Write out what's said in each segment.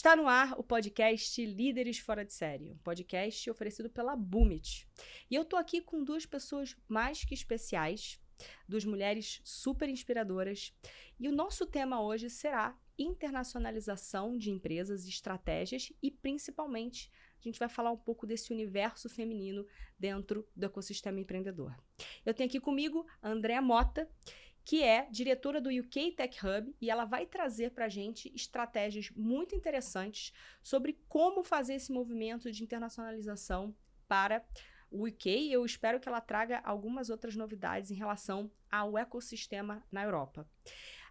Está no ar o podcast Líderes Fora de Série, um podcast oferecido pela Boomit. E eu tô aqui com duas pessoas mais que especiais, duas mulheres super inspiradoras. E o nosso tema hoje será internacionalização de empresas e estratégias e, principalmente, a gente vai falar um pouco desse universo feminino dentro do ecossistema empreendedor. Eu tenho aqui comigo a Andréa Mota, que é diretora do UK Tech Hub, e ela vai trazer para a gente estratégias muito interessantes sobre como fazer esse movimento de internacionalização para o UK. Eu espero que ela traga algumas outras novidades em relação ao ecossistema na Europa.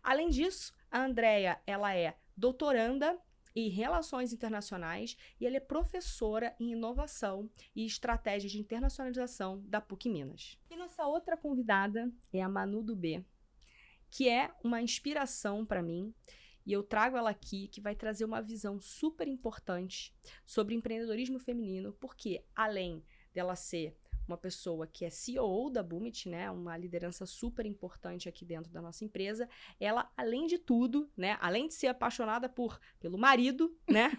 Além disso, a Andréa, ela é doutoranda em Relações Internacionais e ela é professora em Inovação e Estratégias de Internacionalização da PUC Minas. E nossa outra convidada é a Manu Dubé, que é uma inspiração para mim, e eu trago ela aqui, que vai trazer uma visão super importante sobre empreendedorismo feminino, porque além dela ser uma pessoa que é CEO da Boomit, né, uma liderança super importante aqui dentro da nossa empresa, ela, além de tudo, né, além de ser apaixonada pelo marido, né,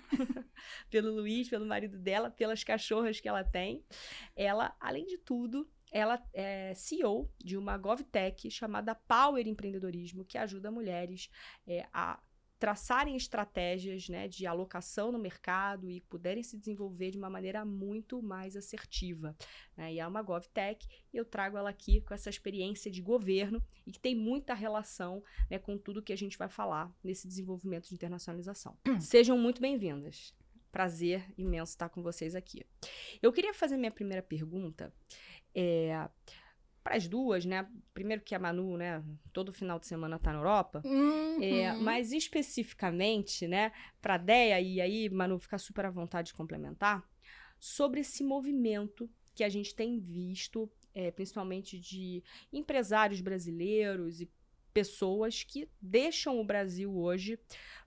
pelo Luiz, pelo marido dela, pelas cachorras que ela tem, ela, além de tudo, ela é CEO de uma GovTech chamada Power Empreendedorismo, que ajuda mulheres a traçarem estratégias, né, de alocação no mercado e puderem se desenvolver de uma maneira muito mais assertiva, né? E é uma GovTech, e eu trago ela aqui com essa experiência de governo e que tem muita relação, né, com tudo que a gente vai falar nesse desenvolvimento de internacionalização. Sejam muito bem-vindas. Prazer imenso estar com vocês aqui. Eu queria fazer minha primeira pergunta para as duas, né? Primeiro que a Manu, né, todo final de semana tá na Europa, mas especificamente, né, para a Déia, e aí, Manu, fica super à vontade de complementar, sobre esse movimento que a gente tem visto, principalmente de empresários brasileiros e pessoas que deixam o Brasil hoje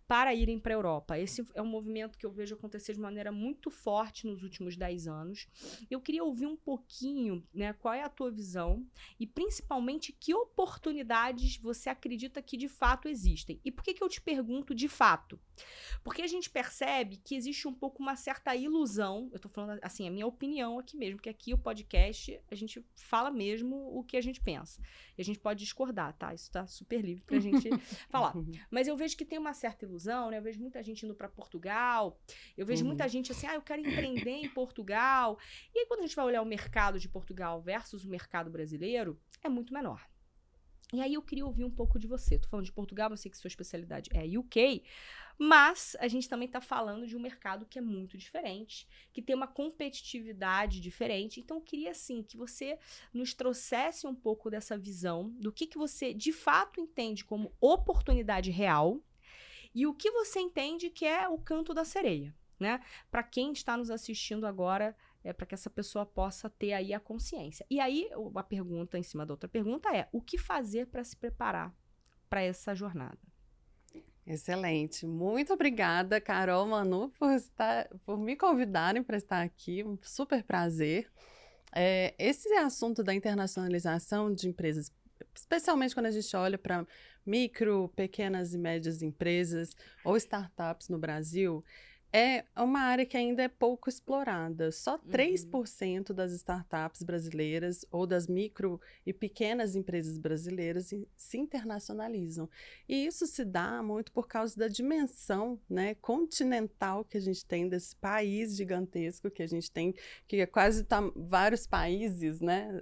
para irem para a Europa. Esse é um movimento que eu vejo acontecer de maneira muito forte nos últimos 10 anos. Eu queria ouvir um pouquinho, né, qual é a tua visão e, principalmente, que oportunidades você acredita que de fato existem. E por que eu te pergunto de fato? Porque a gente percebe que existe um pouco uma certa ilusão, eu tô falando assim, a minha opinião aqui mesmo, porque aqui o podcast a gente fala mesmo o que a gente pensa. E a gente pode discordar, tá? Isso tá super livre pra gente falar. Mas eu vejo que tem uma certa ilusão, né? Eu vejo muita gente indo para Portugal, eu vejo muita gente assim, eu quero empreender em Portugal. E aí, quando a gente vai olhar o mercado de Portugal versus o mercado brasileiro, é muito menor. E aí eu queria ouvir um pouco de você. Tô falando de Portugal, eu sei que sua especialidade é UK, mas a gente também tá falando de um mercado que é muito diferente, que tem uma competitividade diferente. Então eu queria, assim, que você nos trouxesse um pouco dessa visão do que você de fato entende como oportunidade real e o que você entende que é o canto da sereia, né? Para quem está nos assistindo agora, para que essa pessoa possa ter aí a consciência. E aí, a pergunta em cima da outra pergunta é: o que fazer para se preparar para essa jornada? Excelente. Muito obrigada, Carol, Manu, por me convidarem para estar aqui. Um super prazer. Esse assunto da internacionalização de empresas, especialmente quando a gente olha para micro, pequenas e médias empresas ou startups no Brasil, é uma área que ainda é pouco explorada. Só 3% das startups brasileiras ou das micro e pequenas empresas brasileiras se internacionalizam. E isso se dá muito por causa da dimensão, né, continental que a gente tem desse país gigantesco que a gente tem, que é quase vários países, né,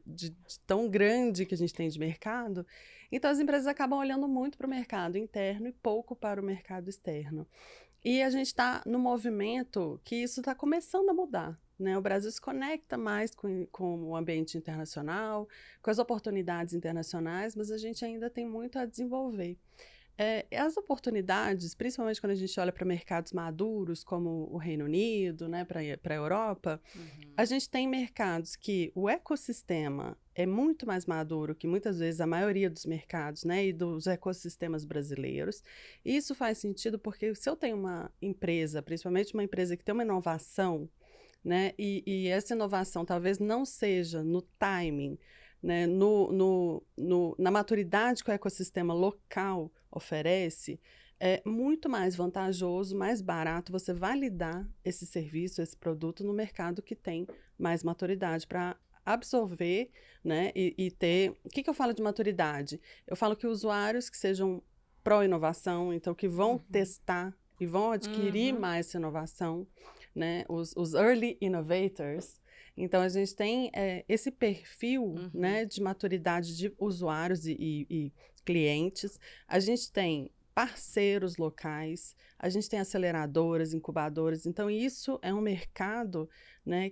de tão grande que a gente tem de mercado. Então, as empresas acabam olhando muito para o mercado interno e pouco para o mercado externo. E a gente está no movimento que isso está começando a mudar, né? O Brasil se conecta mais com o ambiente internacional, com as oportunidades internacionais, mas a gente ainda tem muito a desenvolver. As oportunidades, principalmente quando a gente olha para mercados maduros, como o Reino Unido, né, para a Europa, a gente tem mercados que o ecossistema é muito mais maduro que muitas vezes a maioria dos mercados, né, e dos ecossistemas brasileiros. E isso faz sentido porque se eu tenho uma empresa, principalmente uma empresa que tem uma inovação, né, e essa inovação talvez não seja no timing, né, na maturidade que o ecossistema local oferece, é muito mais vantajoso, mais barato você validar esse serviço, esse produto no mercado que tem mais maturidade para absorver, né, e ter... O que eu falo de maturidade? Eu falo que usuários que sejam pró-inovação, então que vão testar e vão adquirir mais essa inovação, né, os early innovators. Então, a gente tem esse perfil, né, de maturidade de usuários e clientes. A gente tem parceiros locais, a gente tem aceleradoras, incubadoras. Então, isso é um mercado, né,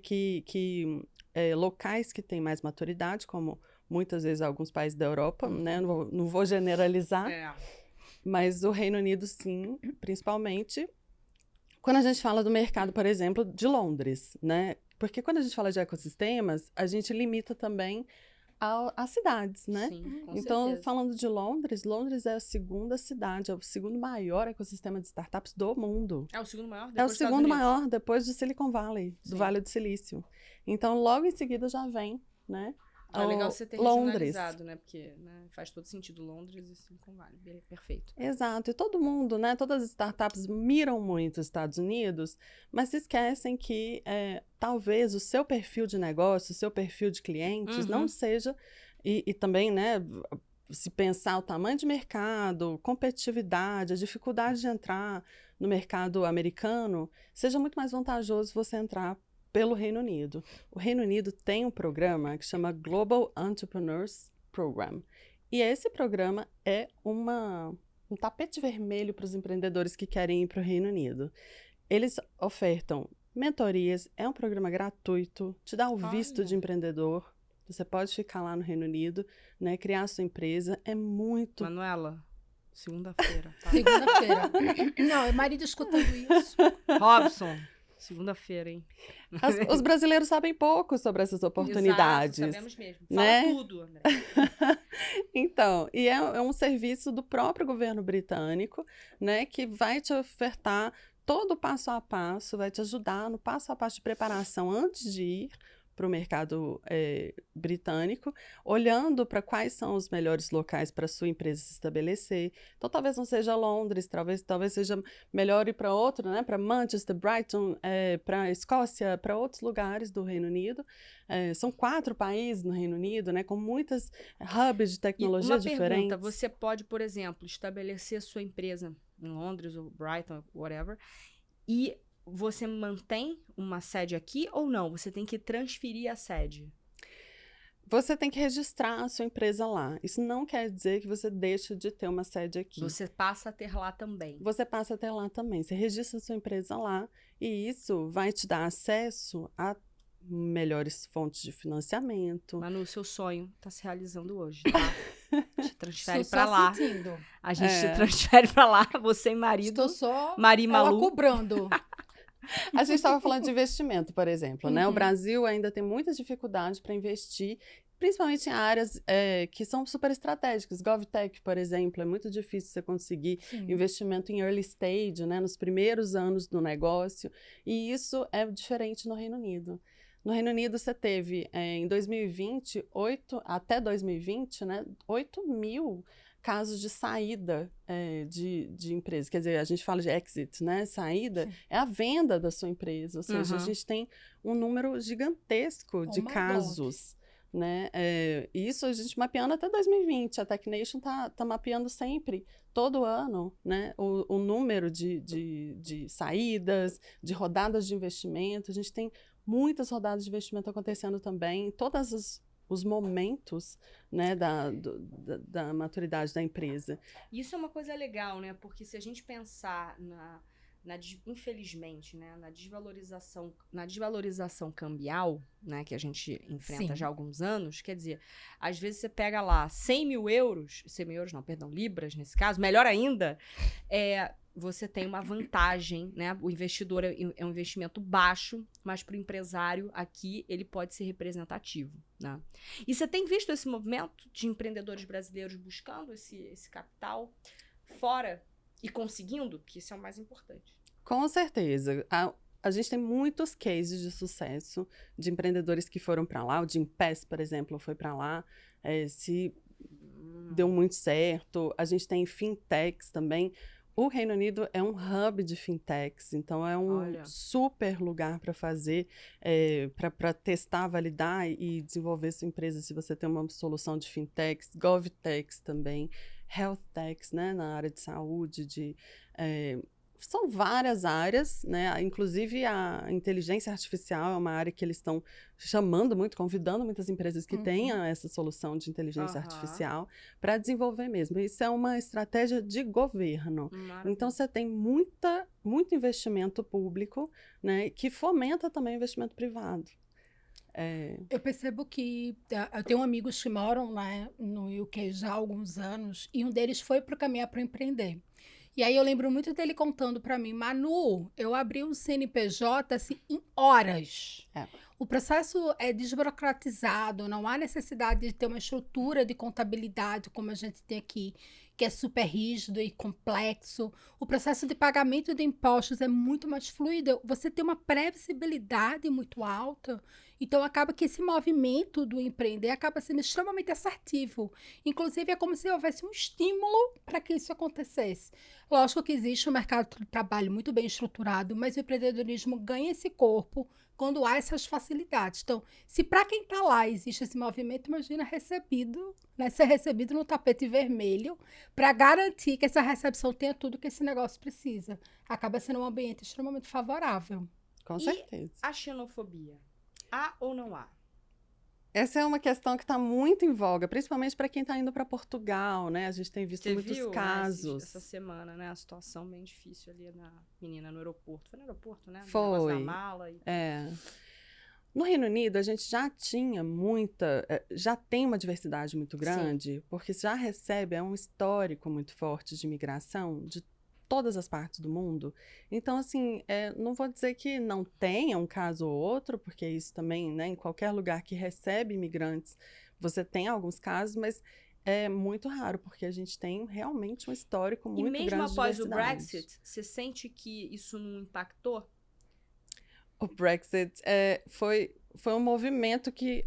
locais que têm mais maturidade, como muitas vezes alguns países da Europa, né, não vou generalizar, mas o Reino Unido, sim, principalmente. Quando a gente fala do mercado, por exemplo, de Londres, né? Porque quando a gente fala de ecossistemas, a gente limita também às cidades, né? Sim, com Então, certeza. falando de Londres, Londres é a segunda cidade, é o segundo maior ecossistema de startups do mundo. É o segundo maior depois É o dos Estados segundo Unidos? maior depois de Silicon Valley, do Sim. Vale do Silício. Então, logo em seguida já vem, né? É legal você ter Londres. regionalizado, né? Porque faz todo sentido Londres e Silicon Valley. Perfeito. Exato. E todo mundo, né? Todas as startups miram muito os Estados Unidos, mas se esquecem que talvez o seu perfil de negócio, o seu perfil de clientes não seja... E também, né? Se pensar o tamanho de mercado, competitividade, a dificuldade de entrar no mercado americano, seja muito mais vantajoso você entrar pelo Reino Unido. O Reino Unido tem um programa que chama Global Entrepreneurs Program. E esse programa é um tapete vermelho para os empreendedores que querem ir para o Reino Unido. Eles ofertam mentorias, é um programa gratuito, te dá o visto de empreendedor. Você pode ficar lá no Reino Unido, né, criar a sua empresa, é muito... Manuela, segunda-feira, tá? Segunda-feira. Não, é marido escutando isso. Robson, segunda-feira, hein? Os brasileiros sabem pouco sobre essas oportunidades. Exato, sabemos mesmo. Né? Fala tudo, André. Então, e é um serviço do próprio governo britânico, né, que vai te ofertar todo o passo a passo, vai te ajudar no passo a passo de preparação antes de ir para o mercado britânico, olhando para quais são os melhores locais para a sua empresa se estabelecer. Então, talvez não seja Londres, talvez seja melhor ir para outro, né? Para Manchester, Brighton, para Escócia, para outros lugares do Reino Unido. São 4 países no Reino Unido, né? Com muitas hubs de tecnologia uma diferentes. pergunta, você pode, por exemplo, estabelecer sua empresa em Londres ou Brighton, whatever, e você mantém uma sede aqui ou não? Você tem que transferir a sede? Você tem que registrar a sua empresa lá. Isso não quer dizer que você deixa de ter uma sede aqui. Você passa a ter lá também. Você passa a ter lá também. Você registra a sua empresa lá e isso vai te dar acesso a melhores fontes de financiamento. Manu, o seu sonho está se realizando hoje, tá? Te transfere Estou para só lá. sentindo. A gente te transfere para lá, você e marido. Estou só Mari ela Malu. cobrando. A gente estava falando de investimento, por exemplo, né? O Brasil ainda tem muitas dificuldades para investir, principalmente em áreas que são super estratégicas. GovTech, por exemplo, é muito difícil você conseguir investimento em early stage, né? Nos primeiros anos do negócio. E isso é diferente no Reino Unido. No Reino Unido, você teve, em 2020, até 2020, né? 8 mil casos de saída de empresa. Quer dizer, a gente fala de exit, né? Saída é a venda da sua empresa. Ou seja, a gente tem um número gigantesco de casos. Né? Isso a gente mapeando até 2020. A TechNation tá mapeando sempre, todo ano, né? O número de saídas, de rodadas de investimento. A gente tem muitas rodadas de investimento acontecendo também, em todos os momentos, né, da maturidade da empresa. Isso é uma coisa legal, né? Porque se a gente pensar infelizmente, né, na desvalorização cambial, né, que a gente enfrenta já há alguns anos, quer dizer, às vezes você pega lá 100 mil euros, libras nesse caso, melhor ainda, você tem uma vantagem, né? O investidor é um investimento baixo, mas para o empresário aqui ele pode ser representativo, né? E você tem visto esse movimento de empreendedores brasileiros buscando esse capital fora e conseguindo? Que isso é o mais importante. Com certeza. A gente tem muitos cases de sucesso de empreendedores que foram para lá. O Jim Pass, por exemplo, foi para lá. Deu muito certo. A gente tem fintechs também. O Reino Unido é um hub de fintechs, então é um Olha. super lugar para fazer, para testar, validar e desenvolver sua empresa se você tem uma solução de fintechs, govtechs também, healthtechs, né, na área de saúde, são várias áreas, né? Inclusive a inteligência artificial é uma área que eles estão chamando muito, convidando muitas empresas que tenham essa solução de inteligência artificial para desenvolver mesmo. Isso é uma estratégia de governo. Maravilha. Então você tem muito investimento público, né, que fomenta também o investimento privado. Eu percebo que eu tenho amigos que moram, né, no UK já há alguns anos, e um deles foi para caminhar para empreender. E aí eu lembro muito dele contando para mim, Manu, eu abri um CNPJ assim, em horas. O processo é desburocratizado, não há necessidade de ter uma estrutura de contabilidade como a gente tem aqui, que é super rígido e complexo. O processo de pagamento de impostos é muito mais fluido. Você tem uma previsibilidade muito alta. Então, acaba que esse movimento do empreender acaba sendo extremamente assertivo. Inclusive, é como se houvesse um estímulo para que isso acontecesse. Lógico que existe um mercado de trabalho muito bem estruturado, mas o empreendedorismo ganha esse corpo quando há essas facilidades. Então, se para quem está lá existe esse movimento, imagina recebido, né, ser recebido no tapete vermelho para garantir que essa recepção tenha tudo que esse negócio precisa. Acaba sendo um ambiente extremamente favorável. Com certeza. A xenofobia? Há ou não há? Essa é uma questão que está muito em voga, principalmente para quem está indo para Portugal, né? A gente tem visto Você muitos viu, casos. né, essa semana, né? A situação bem difícil ali na menina no aeroporto. Foi no aeroporto, né? Foi. O negócio da mala. No Reino Unido, a gente já tinha já tem uma diversidade muito grande, porque já recebe um histórico muito forte de imigração de todas as partes do mundo. Então, assim, não vou dizer que não tenha um caso ou outro, porque isso também, né, em qualquer lugar que recebe imigrantes, você tem alguns casos, mas é muito raro, porque a gente tem realmente um histórico muito grande de diversidade. E mesmo após o Brexit, você sente que isso não impactou? O Brexit foi um movimento que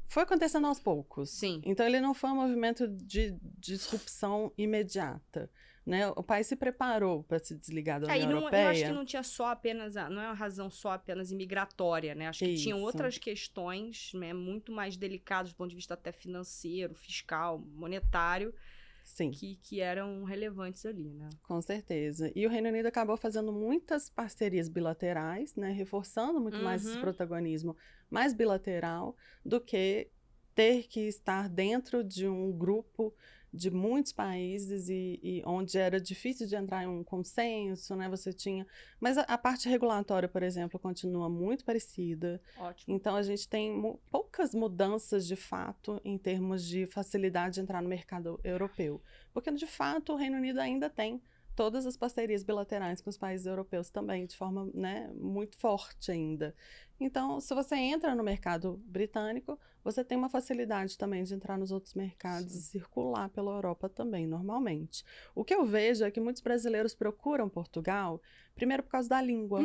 foi acontecendo aos poucos. Sim. Então, ele não foi um movimento de disrupção imediata. Né? O país se preparou para se desligar da União Europeia. Eu acho que não tinha só apenas, não é uma razão só apenas imigratória, né? Acho que tinham outras questões, né, muito mais delicadas do ponto de vista até financeiro, fiscal, monetário, Sim. que eram relevantes ali, né? Com certeza. E o Reino Unido acabou fazendo muitas parcerias bilaterais, né, reforçando muito mais esse protagonismo mais bilateral do que ter que estar dentro de um grupo de muitos países e onde era difícil de entrar em um consenso, né? Você tinha... Mas a parte regulatória, por exemplo, continua muito parecida. Ótimo. Então, a gente tem poucas mudanças, de fato, em termos de facilidade de entrar no mercado europeu. Porque, de fato, o Reino Unido ainda tem todas as parcerias bilaterais com os países europeus também, de forma, né, muito forte ainda. Então, se você entra no mercado britânico, você tem uma facilidade também de entrar nos outros mercados e circular pela Europa também, normalmente. O que eu vejo é que muitos brasileiros procuram Portugal, primeiro por causa da língua.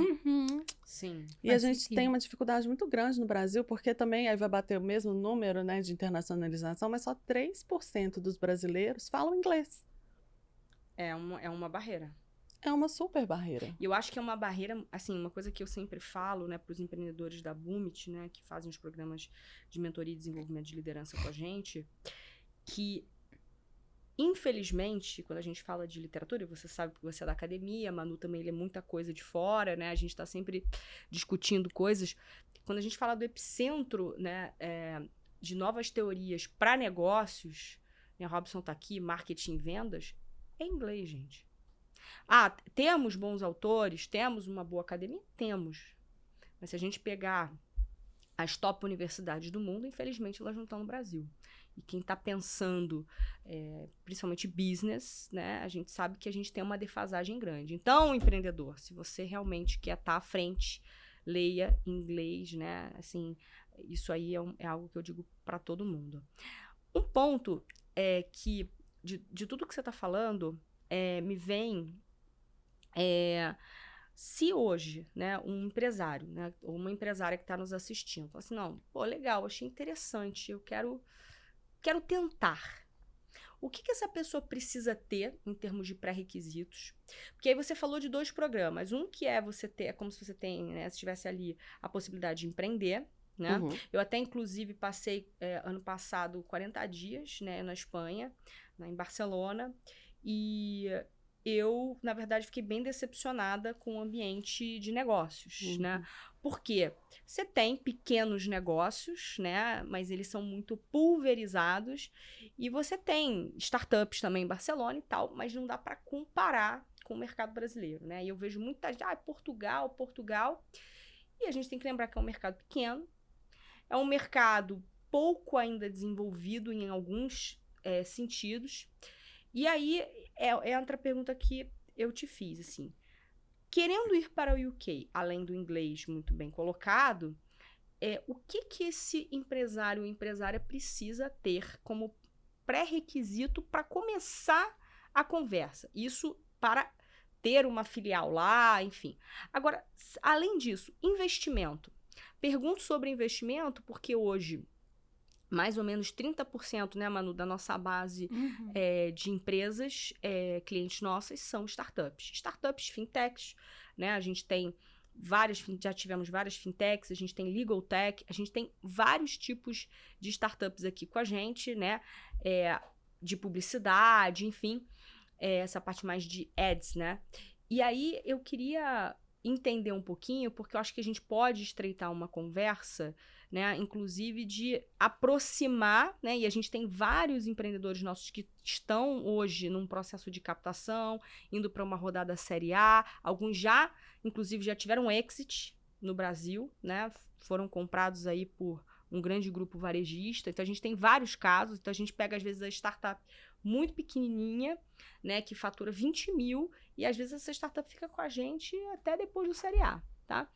Sim. E a gente tem uma dificuldade muito grande no Brasil, porque também aí vai bater o mesmo número, né, de internacionalização, mas só 3% dos brasileiros falam inglês. É uma barreira. É uma super barreira. E eu acho que é uma barreira, assim, uma coisa que eu sempre falo, né, para os empreendedores da Boomit, né, que fazem os programas de mentoria e desenvolvimento de liderança com a gente, que, infelizmente, quando a gente fala de literatura, você sabe que você é da academia, a Manu também lê muita coisa de fora, né, a gente está sempre discutindo coisas. Quando a gente fala do epicentro, né, de novas teorias para negócios, né, Robson tá aqui, marketing e vendas, é inglês, gente. Temos bons autores, temos uma boa academia? Temos. Mas se a gente pegar as top universidades do mundo, infelizmente elas não estão no Brasil. E quem está pensando, principalmente business, né, a gente sabe que a gente tem uma defasagem grande. Então, empreendedor, se você realmente quer estar à frente, leia inglês, né? Assim, isso aí é algo que eu digo para todo mundo. Um ponto é que, de tudo que você está falando, me vem... se hoje, né, um empresário, né, ou uma empresária que está nos assistindo, fala assim, não, pô, legal, achei interessante, eu quero tentar. o que essa pessoa precisa ter em termos de pré-requisitos? Porque aí você falou de 2 programas. Um que é você ter, é como se você tem, né, se tivesse ali a possibilidade de empreender, né? Uhum. Eu até, inclusive, passei ano passado 40 dias, né, na Espanha, em Barcelona, e eu, na verdade, fiquei bem decepcionada com o ambiente de negócios, né? Porque você tem pequenos negócios, né? Mas eles são muito pulverizados, e você tem startups também em Barcelona e tal, mas não dá para comparar com o mercado brasileiro, né? E eu vejo muita gente, Portugal, e a gente tem que lembrar que é um mercado pequeno, é um mercado pouco ainda desenvolvido em alguns sentidos. E aí entra a pergunta que eu te fiz, assim. Querendo ir para o UK, além do inglês muito bem colocado, o que esse empresário ou empresária precisa ter como pré-requisito para começar a conversa? Isso para ter uma filial lá, enfim. Agora, além disso, investimento. Pergunto sobre investimento porque hoje, mais ou menos 30%, né, Manu, da nossa base de empresas, clientes nossas, são startups. Startups, fintechs, né? A gente tem já tivemos várias fintechs, a gente tem legal tech, a gente tem vários tipos de startups aqui com a gente, né? De publicidade, enfim, essa parte mais de ads, né? E aí eu queria entender um pouquinho, porque eu acho que a gente pode estreitar uma conversa, né, inclusive de aproximar, né, e a gente tem vários empreendedores nossos que estão hoje num processo de captação, indo para uma rodada série A, alguns já, inclusive, já tiveram exit no Brasil, né, foram comprados aí por um grande grupo varejista, então a gente tem vários casos, então a gente pega às vezes a startup muito pequenininha, né, que fatura 20 mil, e às vezes essa startup fica com a gente até depois do série A, tá?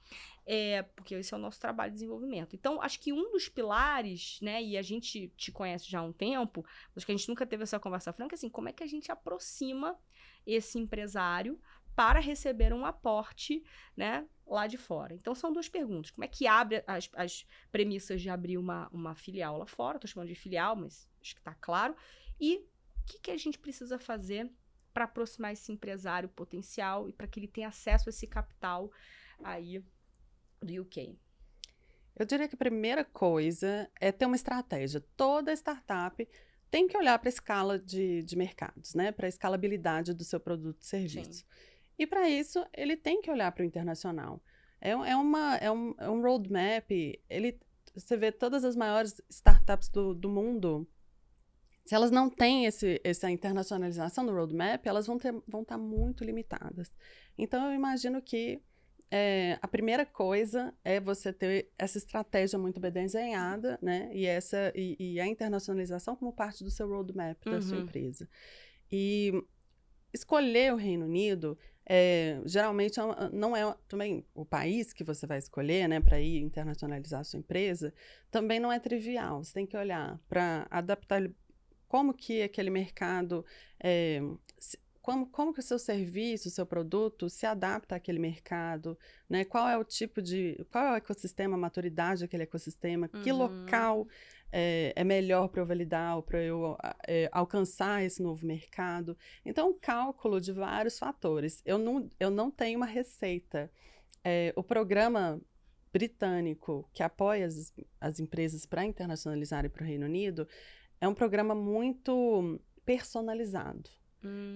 Porque esse é o nosso trabalho de desenvolvimento. Então, acho que um dos pilares, né, e a gente te conhece já há um tempo, acho que a gente nunca teve essa conversa franca, assim, como é que a gente aproxima esse empresário para receber um aporte, né, lá de fora. Então, são 2 perguntas. Como é que abre as premissas de abrir uma filial lá fora? Estou chamando de filial, mas acho que está claro. E o que a gente precisa fazer para aproximar esse empresário potencial e para que ele tenha acesso a esse capital aí do UK? Eu diria que a primeira coisa é ter uma estratégia. Toda startup tem que olhar para a escala de mercados, né? Para a escalabilidade do seu produto e serviço. Sim. E para isso, ele tem que olhar para o internacional. É um roadmap. Você vê todas as maiores startups do mundo. Se elas não têm essa internacionalização do roadmap, elas vão estar muito limitadas. Então, eu imagino que a primeira coisa é você ter essa estratégia muito bem desenhada, né? E a internacionalização como parte do seu roadmap da sua empresa. E escolher o Reino Unido, geralmente não é também o país que você vai escolher, né, para ir internacionalizar a sua empresa, também não é trivial. Você tem que olhar para adaptar como que aquele mercado, como que o seu serviço, o seu produto se adapta àquele mercado, né? Qual é o ecossistema, a maturidade daquele ecossistema, que local é melhor para eu validar ou para eu alcançar esse novo mercado. Então, um cálculo de vários fatores. Eu não tenho uma receita. O programa britânico que apoia as empresas para internacionalizarem para o Reino Unido é um programa muito personalizado.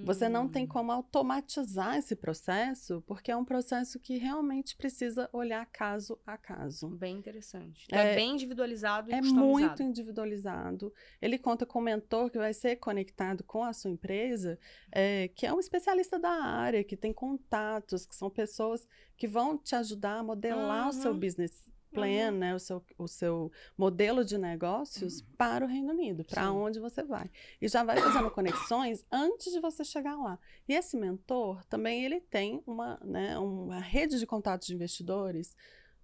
Você não tem como automatizar esse processo, porque é um processo que realmente precisa olhar caso a caso. Bem interessante. Então, é bem individualizado e customizado. É muito individualizado. Ele conta com um mentor que vai ser conectado com a sua empresa, que é um especialista da área, que tem contatos, que são pessoas que vão te ajudar a modelar o seu business plan, né, o seu modelo de negócios para o Reino Unido, para onde você vai. E já vai fazendo conexões antes de você chegar lá. E esse mentor também ele tem uma rede de contatos de investidores.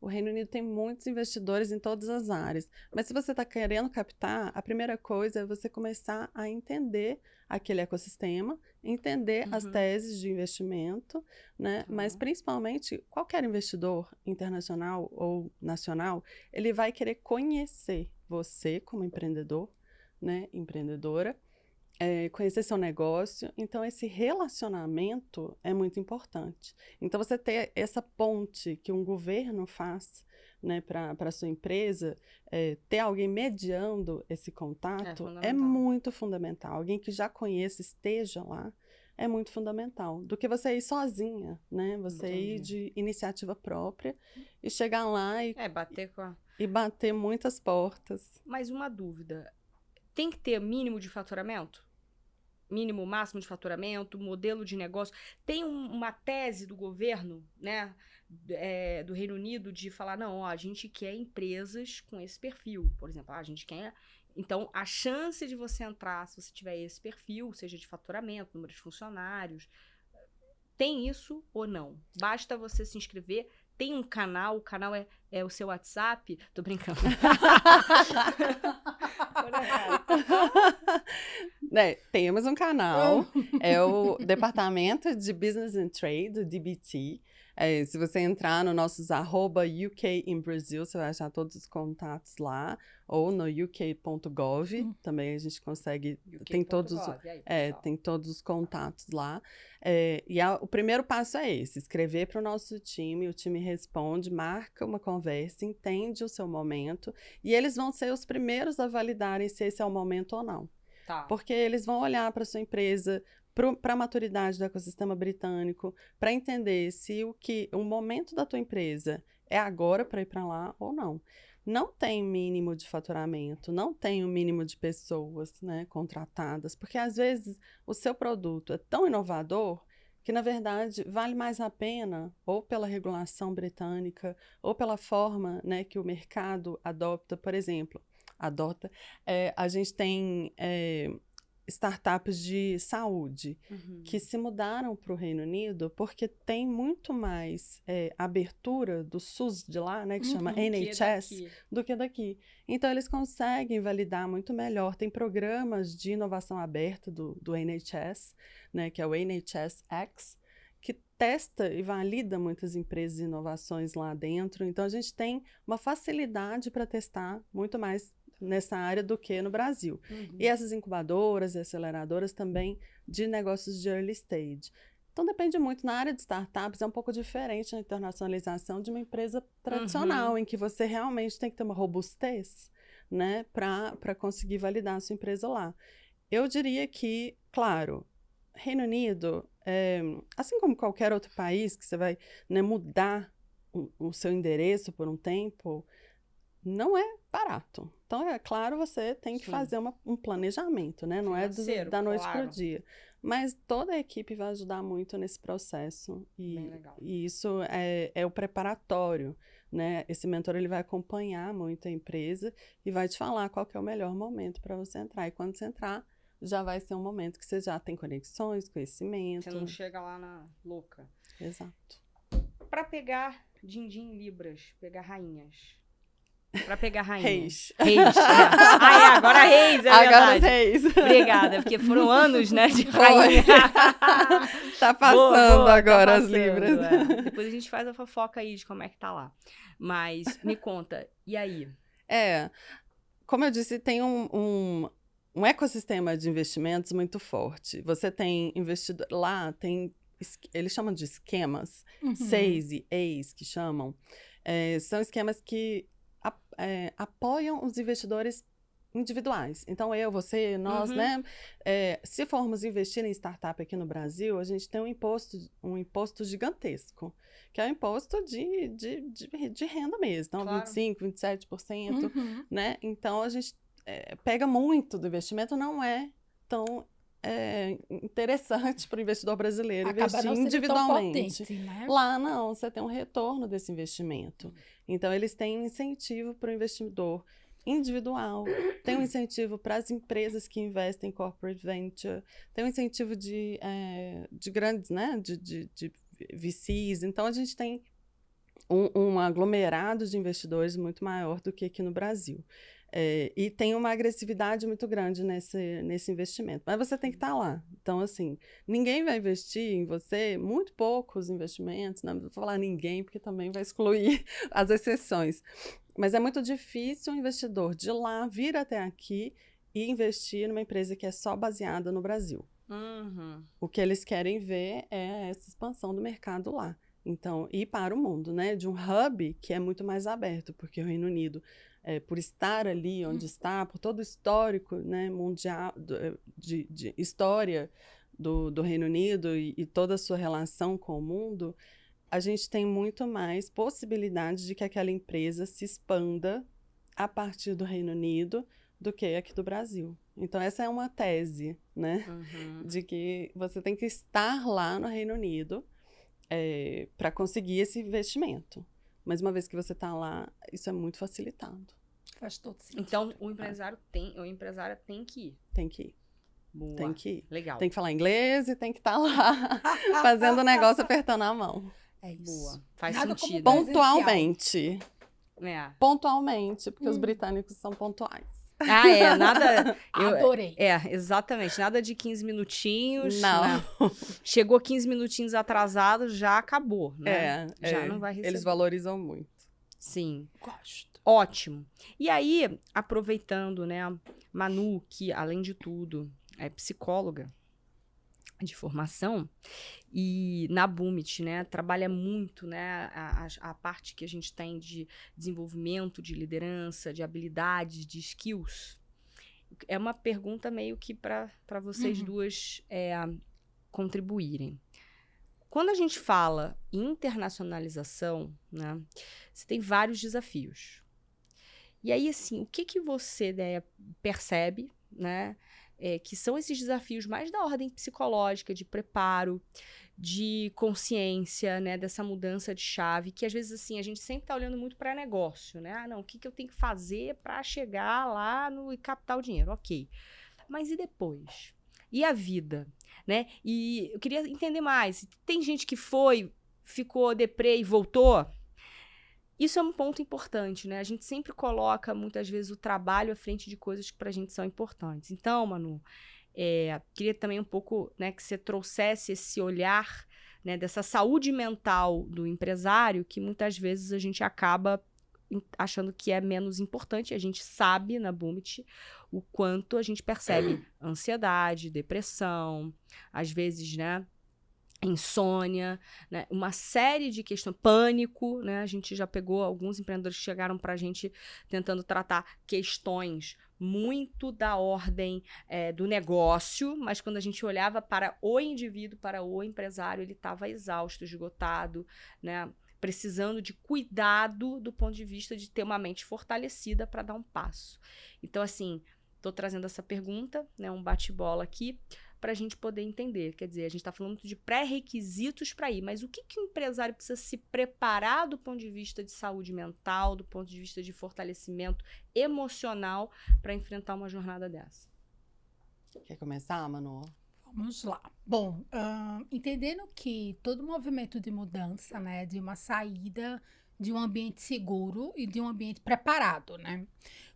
O Reino Unido tem muitos investidores em todas as áreas. Mas se você está querendo captar, a primeira coisa é você começar a entender aquele ecossistema, entender as teses de investimento, né? Mas principalmente, qualquer investidor internacional ou nacional, ele vai querer conhecer você como empreendedor, né? Empreendedora, conhecer seu negócio. Então, esse relacionamento é muito importante. Então, você ter essa ponte que um governo faz, né, para a sua empresa, ter alguém mediando esse contato é muito fundamental. Alguém que já conheça, esteja lá, é muito fundamental. Do que você ir sozinha, né? Você ir de iniciativa própria e chegar lá e bater muitas portas. Mais uma dúvida. Tem que ter mínimo de faturamento? Mínimo, máximo de faturamento, modelo de negócio. Tem uma tese do governo, né, do Reino Unido, de falar, não, ó, a gente quer empresas com esse perfil. Por exemplo, a gente quer... Então, a chance de você entrar, se você tiver esse perfil, seja de faturamento, número de funcionários, tem isso ou não? Basta você se inscrever. Tem um canal, o canal é o seu WhatsApp. Tô brincando. Temos um canal, é o Departamento de Business and Trade, o DBT. Se você entrar no nossos @UK in Brazil, você vai achar todos os contatos lá, ou no uk.gov, também a gente consegue, tem todos os contatos lá. O primeiro passo é esse, escrever para o nosso time, o time responde, marca uma conversa, entende o seu momento, e eles vão ser os primeiros a validarem se esse é o momento ou não. Tá. Porque eles vão olhar para a sua empresa, para a maturidade do ecossistema britânico, para entender se o momento da tua empresa é agora para ir para lá ou não. Não tem mínimo de faturamento, não tem o mínimo de pessoas, né, contratadas, porque às vezes o seu produto é tão inovador que, na verdade, vale mais a pena, ou pela regulação britânica, ou pela forma, né, que o mercado adota, por exemplo. A gente tem startups de saúde que se mudaram para o Reino Unido porque tem muito mais abertura do SUS de lá, né, que chama NHS, do que daqui. Então, eles conseguem validar muito melhor. Tem programas de inovação aberta do NHS, né, que é o NHSX, que testa e valida muitas empresas e inovações lá dentro. Então, a gente tem uma facilidade para testar muito mais nessa área do que no Brasil. E essas incubadoras e aceleradoras também de negócios de early stage. Então, depende muito. Na área de startups, é um pouco diferente a internacionalização de uma empresa tradicional, em que você realmente tem que ter uma robustez, né, para conseguir validar a sua empresa lá. Eu diria que, claro, Reino Unido, assim como qualquer outro país que você vai, né, mudar o seu endereço por um tempo, não é barato. Então, é claro, você tem que fazer um planejamento, né? Não é da noite para o dia. Mas toda a equipe vai ajudar muito nesse processo. E isso é o preparatório, né? Esse mentor, ele vai acompanhar muito a empresa e vai te falar qual que é o melhor momento para você entrar. E quando você entrar, já vai ser um momento que você já tem conexões, conhecimento. Você não chega lá na louca. Exato. Para pegar din-din libras, pegar rainhas... Pra pegar rainha. Reis. Agora reis, é agora verdade. Reis. Obrigada, porque foram anos, né, de rainha. Tá passando agora as libras. Depois a gente faz a fofoca aí de como é que tá lá. Mas me conta, e aí? Como eu disse, tem um ecossistema de investimentos muito forte. Você tem investidor... Lá tem... Eles chamam de esquemas. SEIs e EIs, que chamam. São esquemas que apoiam os investidores individuais. Então, você, nós, né? Se formos investir em startup aqui no Brasil, a gente tem um imposto gigantesco, que é o imposto de renda mesmo. Então, claro. 25%, 27%, né? Então, a gente pega muito do investimento, não é tão interessante para o investidor brasileiro investir individualmente. Potente, né? Lá, não, você tem um retorno desse investimento. Então, eles têm incentivo para o investidor individual, tem um incentivo para as empresas que investem em corporate venture, tem um incentivo de grandes, né, de VCs. Então, a gente tem um aglomerado de investidores muito maior do que aqui no Brasil. E tem uma agressividade muito grande nesse investimento. Mas você tem que estar lá. Então, assim, ninguém vai investir em você, muito poucos investimentos, não vou falar ninguém, porque também vai excluir as exceções. Mas é muito difícil o investidor de lá vir até aqui e investir numa empresa que é só baseada no Brasil. O que eles querem ver é essa expansão do mercado lá. Então, ir para o mundo, né? De um hub que é muito mais aberto, porque o Reino Unido, por estar ali onde está, por todo o histórico, né, mundial, de história do Reino Unido e toda a sua relação com o mundo, a gente tem muito mais possibilidade de que aquela empresa se expanda a partir do Reino Unido do que aqui do Brasil. Então, essa é uma tese, né? De que você tem que estar lá no Reino Unido para conseguir esse investimento. Mas uma vez que você está lá, isso é muito facilitado. Faz todo sentido. Então, o empresário tem que ir. Tem que ir. Boa. Tem que ir. Legal. Tem que falar inglês e tem que estar lá fazendo o negócio, apertando a mão. É isso. Boa. Faz Nada sentido. como Pontualmente. Pontualmente, porque os britânicos são pontuais. Nada... Adorei. Exatamente. Nada de 15 minutinhos. Não. Né? Chegou 15 minutinhos atrasado, já acabou, né? Já não vai receber. Eles valorizam muito. Sim. Gosto. Ótimo. E aí, aproveitando, né, Manu, que além de tudo é psicóloga de formação, e na Bumit, né, trabalha muito, né, a parte que a gente tem de desenvolvimento, de liderança, de habilidades, de skills. É uma pergunta meio que para vocês duas contribuírem. Quando a gente fala em internacionalização, né, você tem vários desafios. E aí, assim, o que você percebe, né, que são esses desafios mais da ordem psicológica, de preparo, de consciência, né, dessa mudança de chave, que às vezes, assim, a gente sempre está olhando muito para negócio, né? Não, o que eu tenho que fazer para chegar lá e captar o dinheiro? Ok. Mas e depois? E a vida? Né? E eu queria entender mais. Tem gente que ficou deprê e voltou? Isso é um ponto importante, né? A gente sempre coloca, muitas vezes, o trabalho à frente de coisas que pra gente são importantes. Então, Manu, queria também um pouco, né, que você trouxesse esse olhar, né, dessa saúde mental do empresário, que muitas vezes a gente acaba achando que é menos importante. A gente sabe na Bumit o quanto a gente percebe ansiedade, depressão, às vezes, né, insônia, né, uma série de questões, pânico, né, a gente já pegou alguns empreendedores que chegaram para a gente tentando tratar questões muito da ordem do negócio, mas quando a gente olhava para o indivíduo, para o empresário, ele estava exausto, esgotado, né, precisando de cuidado do ponto de vista de ter uma mente fortalecida para dar um passo. Então, assim, estou trazendo essa pergunta, né, um bate-bola aqui, para a gente poder entender. Quer dizer, a gente está falando de pré-requisitos para ir, mas o que o empresário precisa se preparar do ponto de vista de saúde mental, do ponto de vista de fortalecimento emocional para enfrentar uma jornada dessa? Quer começar, Manu? Vamos lá. Bom, entendendo que todo movimento de mudança, né, de uma saída de um ambiente seguro e de um ambiente preparado, né?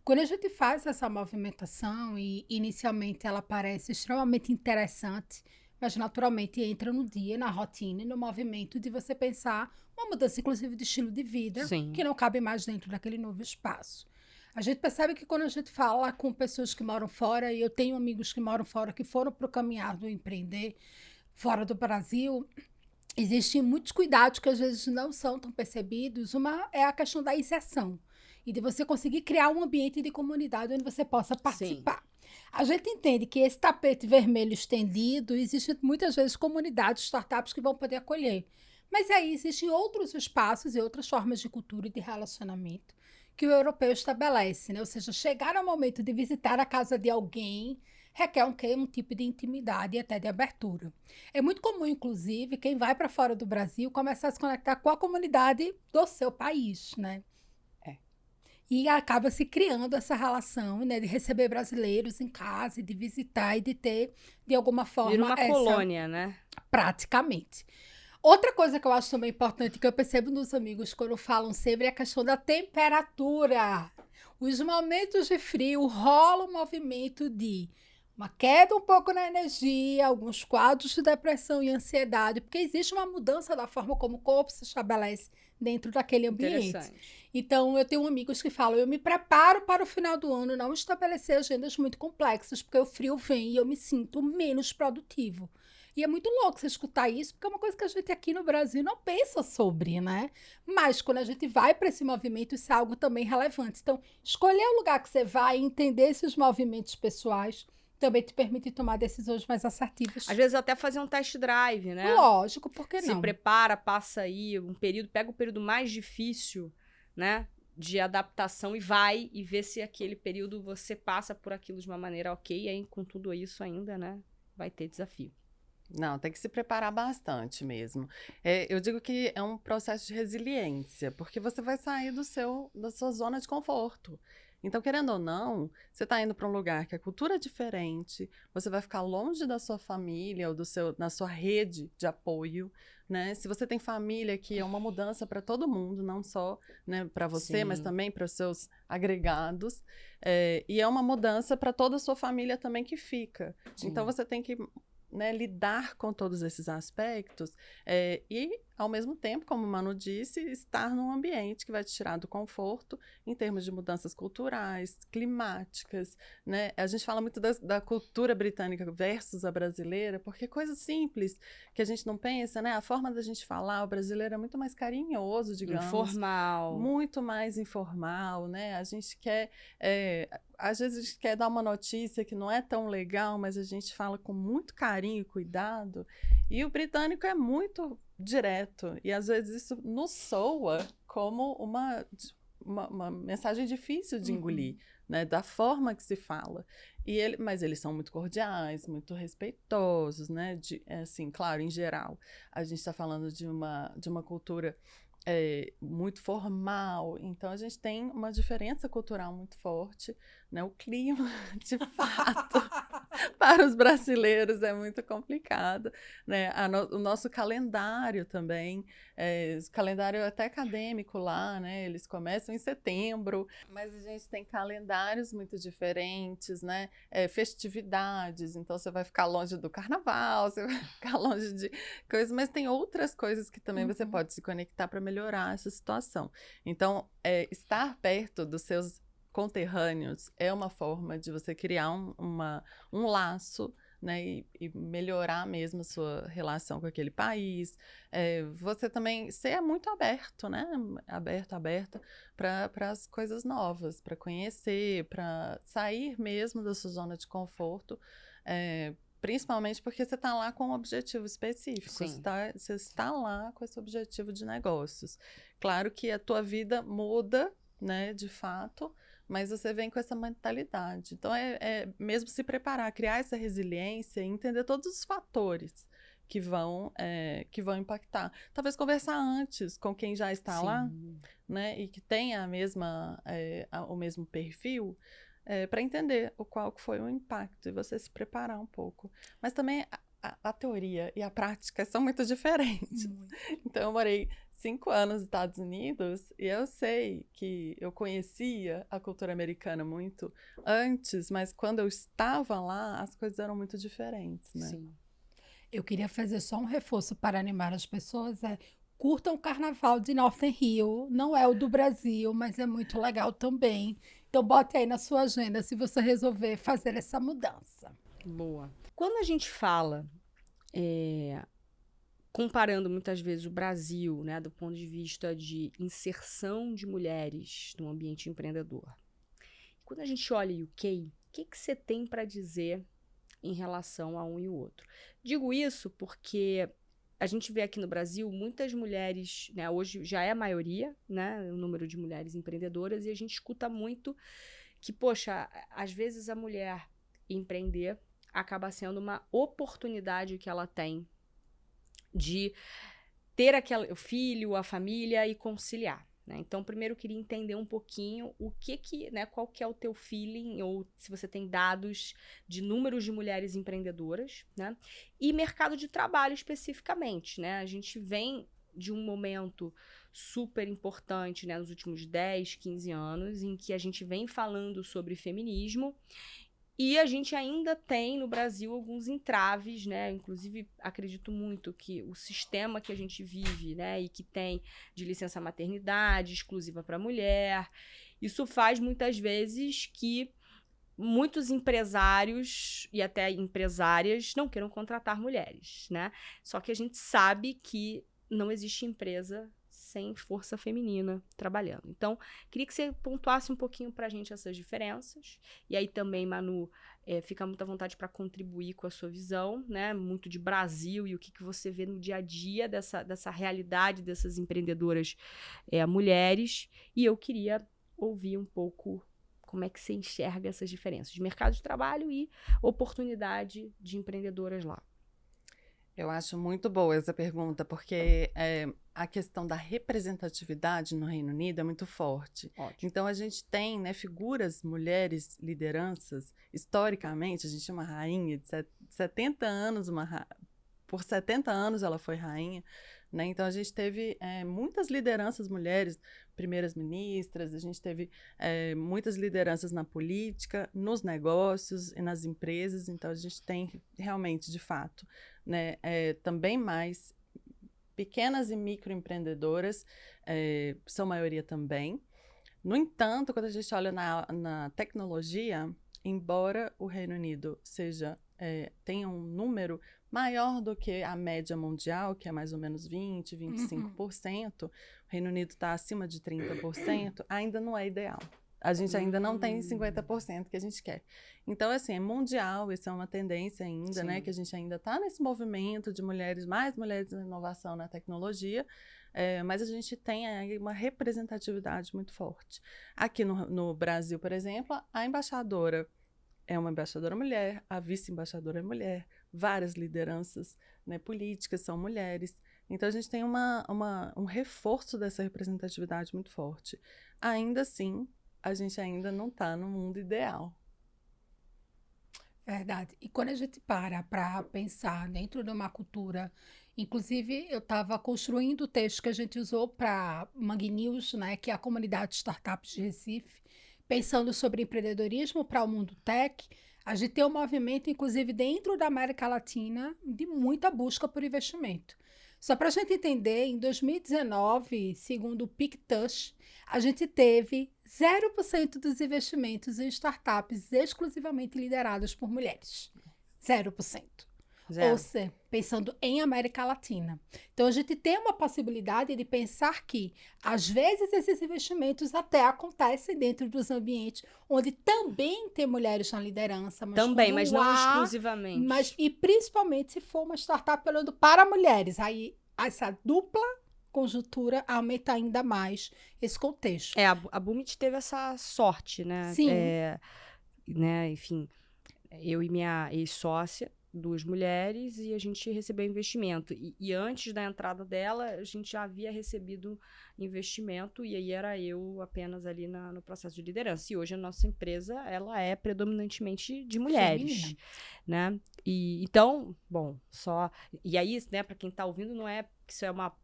Quando a gente faz essa movimentação e inicialmente ela parece extremamente interessante, mas naturalmente entra no dia, na rotina e no movimento de você pensar uma mudança, inclusive, de estilo de vida, Sim, que não cabe mais dentro daquele novo espaço. A gente percebe que quando a gente fala com pessoas que moram fora, e eu tenho amigos que moram fora, que foram para o caminhar do empreender fora do Brasil, existem muitos cuidados que às vezes não são tão percebidos. Uma é a questão da inserção e de você conseguir criar um ambiente de comunidade onde você possa participar. Sim. A gente entende que esse tapete vermelho estendido, existem muitas vezes comunidades, startups que vão poder acolher. Mas aí existem outros espaços e outras formas de cultura e de relacionamento que o europeu estabelece, né? Ou seja, chegar ao momento de visitar a casa de alguém requer um tipo de intimidade e até de abertura. É muito comum, inclusive, quem vai para fora do Brasil começar a se conectar com a comunidade do seu país, né? E acaba se criando essa relação, né, de receber brasileiros em casa, e de visitar e de ter, de alguma forma... Vira uma colônia, né? Praticamente. Outra coisa que eu acho também importante, que eu percebo nos amigos quando falam sempre, é a questão da temperatura. Os momentos de frio rola um movimento de uma queda um pouco na energia, alguns quadros de depressão e ansiedade, porque existe uma mudança da forma como o corpo se estabelece dentro daquele ambiente. Interessante. Então, eu tenho amigos que falam, eu me preparo para o final do ano não estabelecer agendas muito complexas, porque o frio vem e eu me sinto menos produtivo. E é muito louco você escutar isso, porque é uma coisa que a gente aqui no Brasil não pensa sobre, né? Mas quando a gente vai para esse movimento, isso é algo também relevante. Então, escolher o lugar que você vai e entender esses movimentos pessoais também te permite tomar decisões mais assertivas. Às vezes até fazer um test drive, né? Lógico, por que não? Se prepara, passa aí um período, pega o período mais difícil, né? De adaptação e vai e vê se aquele período você passa por aquilo de uma maneira ok. E aí, com tudo isso ainda, né? Vai ter desafio. Não, tem que se preparar bastante mesmo. Eu digo que é um processo de resiliência, porque você vai sair da sua zona de conforto. Então, querendo ou não, você está indo para um lugar que a cultura é diferente, você vai ficar longe da sua família ou na sua rede de apoio, né? Se você tem família, que é uma mudança para todo mundo, não só, né, para você, Sim. mas também para os seus agregados. E é uma mudança para toda a sua família também que fica. Sim. Então, você tem que, né, lidar com todos esses aspectos e, ao mesmo tempo, como o Manu disse, estar num ambiente que vai te tirar do conforto em termos de mudanças culturais, climáticas, né? A gente fala muito da cultura britânica versus a brasileira, porque coisas simples que a gente não pensa, né? A forma da gente falar, o brasileiro é muito mais carinhoso, digamos. Informal. Muito mais informal, né? A gente quer... às vezes a gente quer dar uma notícia que não é tão legal, mas a gente fala com muito carinho e cuidado. E o britânico é muito direto. E às vezes isso nos soa como uma mensagem difícil de engolir, né? Da forma que se fala. Mas eles são muito cordiais, muito respeitosos, né? Assim, claro, em geral, a gente está falando de uma cultura muito formal, então a gente tem uma diferença cultural muito forte, né? O clima, de fato, para os brasileiros é muito complicado, né? O nosso calendário também, o calendário até acadêmico lá, né? Eles começam em setembro, mas a gente tem calendários muito diferentes, né? Festividades, então você vai ficar longe do carnaval, você vai ficar longe de coisas, mas tem outras coisas que também você pode se conectar para melhorar essa situação. Então, estar perto dos seus conterrâneos é uma forma de você criar um laço, né, e melhorar mesmo a sua relação com aquele país. Você também ser muito aberto, né? Aberta para as coisas novas, para conhecer, para sair mesmo da sua zona de conforto. Principalmente porque você está lá com um objetivo específico. Você está lá com esse objetivo de negócios. Claro que a tua vida muda, né, de fato, mas você vem com essa mentalidade. Então, mesmo se preparar, criar essa resiliência e entender todos os fatores que vão impactar. Talvez conversar antes com quem já está lá, né, e que tenha o mesmo perfil, para entender qual foi o impacto e você se preparar um pouco. Mas também a teoria e a prática são muito diferentes. Então, eu morei 5 anos nos Estados Unidos e eu sei que eu conhecia a cultura americana muito antes, mas quando eu estava lá, as coisas eram muito diferentes, né? Sim. Eu queria fazer só um reforço para animar as pessoas. Curtam o Carnaval de Northern Hill. Não é o do Brasil, mas é muito legal também. Então, bote aí na sua agenda se você resolver fazer essa mudança. Boa. Quando a gente fala, comparando muitas vezes o Brasil, né, do ponto de vista de inserção de mulheres no ambiente empreendedor, quando a gente olha o UK, o que você tem para dizer em relação a um e o outro? Digo isso porque a gente vê aqui no Brasil muitas mulheres, né, hoje já é a maioria, né, o número de mulheres empreendedoras, e a gente escuta muito que, poxa, às vezes a mulher empreender acaba sendo uma oportunidade que ela tem de ter o filho, a família e conciliar, né? Então, primeiro eu queria entender um pouquinho né, qual que é o teu feeling, ou se você tem dados de números de mulheres empreendedoras, né? E mercado de trabalho especificamente, né? A gente vem de um momento super importante, né, nos últimos 10, 15 anos, em que a gente vem falando sobre feminismo E a gente ainda tem no Brasil alguns entraves, né? Inclusive, acredito muito que o sistema que a gente vive, né, e que tem de licença maternidade exclusiva para mulher, isso faz muitas vezes que muitos empresários e até empresárias não queiram contratar mulheres, né? Só que a gente sabe que não existe empresa sem força feminina trabalhando. Então, queria que você pontuasse um pouquinho pra gente essas diferenças. E aí também, Manu, fica muito à vontade para contribuir com a sua visão, né? Muito de Brasil e o que você vê no dia a dia dessa realidade dessas empreendedoras mulheres. E eu queria ouvir um pouco como é que você enxerga essas diferenças de mercado de trabalho e oportunidade de empreendedoras lá. Eu acho muito boa essa pergunta, porque a questão da representatividade no Reino Unido é muito forte. Ótimo. Então, a gente tem, né, figuras, mulheres, lideranças. Historicamente, a gente tinha uma rainha de 70 anos, por 70 anos ela foi rainha. Né? Então, a gente teve muitas lideranças mulheres, primeiras ministras, a gente teve muitas lideranças na política, nos negócios e nas empresas. Então, a gente tem realmente, de fato, né, também mais pequenas e microempreendedoras, são maioria também. No entanto, quando a gente olha na tecnologia, embora o Reino Unido tenha um número maior do que a média mundial, que é mais ou menos 20%, 25%, o Reino Unido está acima de 30%, ainda não é ideal. A gente ainda não tem 50% que a gente quer. Então, assim, é mundial, isso é uma tendência ainda, né? Que a gente ainda está nesse movimento de mais mulheres na inovação na tecnologia, mas a gente tem aí uma representatividade muito forte. Aqui no Brasil, por exemplo, a embaixadora é uma embaixadora mulher, a vice-embaixadora é mulher, várias lideranças, né, políticas são mulheres. Então, a gente tem um reforço dessa representatividade muito forte. Ainda assim, a gente ainda não está no mundo ideal. Verdade. E quando a gente para pensar dentro de uma cultura, inclusive eu estava construindo o texto que a gente usou para Mangue News, né, que é a comunidade de startups de Recife, pensando sobre empreendedorismo para o mundo tech. A gente tem um movimento, inclusive dentro da América Latina, de muita busca por investimento. Só para a gente entender, em 2019, segundo o PicTouch, a gente teve 0% dos investimentos em startups exclusivamente lideradas por mulheres. 0%. Ou seja, pensando em América Latina. Então, a gente tem uma possibilidade de pensar que, às vezes, esses investimentos até acontecem dentro dos ambientes onde também tem mulheres na liderança. Mas também, mas não exclusivamente. E principalmente se for uma startup olhando para mulheres. Aí, essa dupla conjuntura aumenta ainda mais esse contexto. A Boomit teve essa sorte, né? Sim. Né? Enfim, eu e minha ex-sócia, 2 mulheres, e a gente recebeu investimento. E antes da entrada dela, a gente já havia recebido investimento, e aí era eu apenas ali no processo de liderança. E hoje a nossa empresa, ela é predominantemente de mulheres. Feminina. Né? E então, bom, e aí, né, para quem está ouvindo, não é que isso é uma...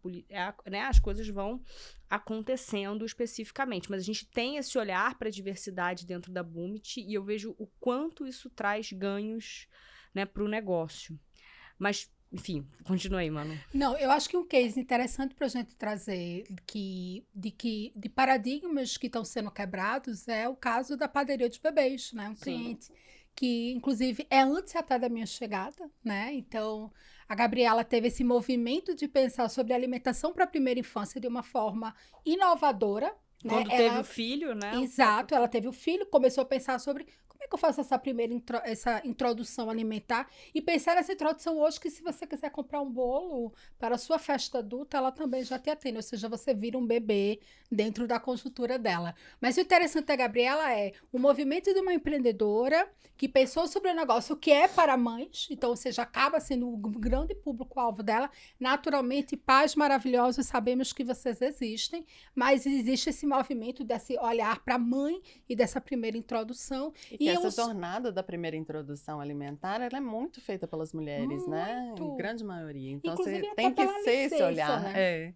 né, as coisas vão acontecendo especificamente, mas a gente tem esse olhar para a diversidade dentro da Boomit, e eu vejo o quanto isso traz ganhos, né, para o negócio. Mas, enfim, continua aí, Manu. Não, eu acho que um case interessante para a gente trazer de paradigmas que estão sendo quebrados é o caso da padaria de bebês, né? Um cliente que, inclusive, é antes até da minha chegada, né? Então, a Gabriela teve esse movimento de pensar sobre alimentação para a primeira infância de uma forma inovadora. Quando teve o filho, né? Exato, ela teve o filho, começou a pensar sobre como é que eu faço essa introdução alimentar e pensar nessa introdução hoje que se você quiser comprar um bolo para a sua festa adulta, ela também já te atende, ou seja, você vira um bebê dentro da conjuntura dela. Mas o interessante da Gabriela é o movimento de uma empreendedora que pensou sobre o negócio que é para mães, então, ou seja, acaba sendo o grande público-alvo dela. Naturalmente, pais maravilhosos, sabemos que vocês existem, mas existe esse movimento desse olhar para a mãe e dessa primeira introdução. E essa jornada da primeira introdução alimentar, ela é muito feita pelas mulheres, né? Em grande maioria. Então, você tem que ser esse olhar. Né?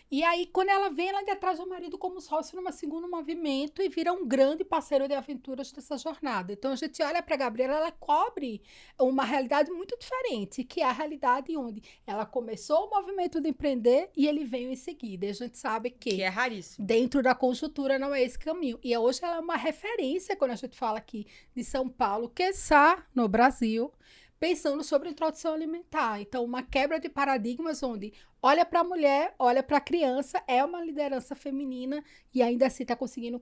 E aí, quando ela vem, ela ainda traz o marido como sócio num segundo movimento e vira um grande parceiro de aventuras dessa jornada. Então, a gente olha para a Gabriela, ela cobre uma realidade muito diferente, que é a realidade onde ela começou o movimento de empreender e ele veio em seguida. E a gente sabe que é raríssimo. Dentro da conjuntura não é esse caminho. E hoje ela é uma referência quando a gente fala aqui de São Paulo, quiçá no Brasil, pensando sobre introdução alimentar. Então, uma quebra de paradigmas onde olha para a mulher, olha para a criança, é uma liderança feminina e ainda assim está conseguindo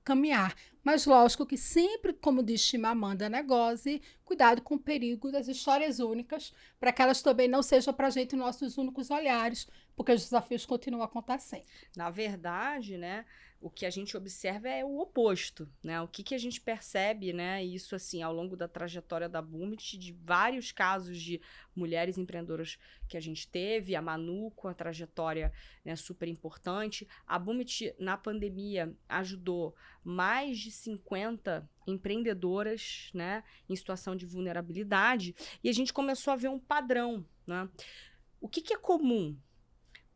caminhar. Mas lógico que sempre, como diz Chimamanda Ngozi, cuidado com o perigo das histórias únicas, para que elas também não sejam para a gente nossos únicos olhares, porque os desafios continuam acontecendo. Na verdade, né, o que a gente observa é o oposto, né? O que a gente percebe, né, isso assim, ao longo da trajetória da Bumit, de vários casos de mulheres empreendedoras que a gente teve, a Manu com a trajetória, né, super importante. A Bumit, na pandemia, ajudou mais de 50 empreendedoras, né, em situação de vulnerabilidade, e a gente começou a ver um padrão, né? O que é comum?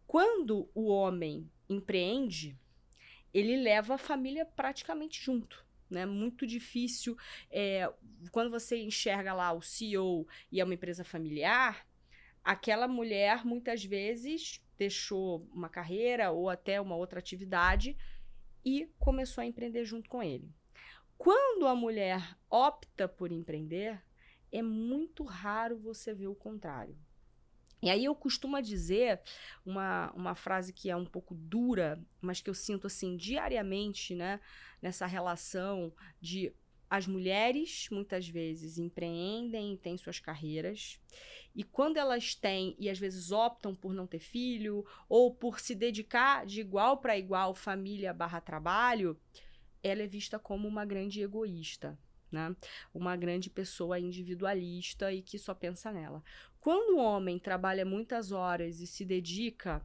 Quando o homem empreende, ele leva a família praticamente junto, né? Muito difícil. Quando você enxerga lá o CEO e é uma empresa familiar, aquela mulher muitas vezes deixou uma carreira ou até uma outra atividade e começou a empreender junto com ele. Quando a mulher opta por empreender, é muito raro você ver o contrário. E aí eu costumo dizer uma frase que é um pouco dura, mas que eu sinto assim diariamente, né, nessa relação de as mulheres muitas vezes empreendem e têm suas carreiras, e quando elas têm e às vezes optam por não ter filho ou por se dedicar de igual para igual família / trabalho, ela é vista como uma grande egoísta, né? Uma grande pessoa individualista e que só pensa nela. Quando o homem trabalha muitas horas e se dedica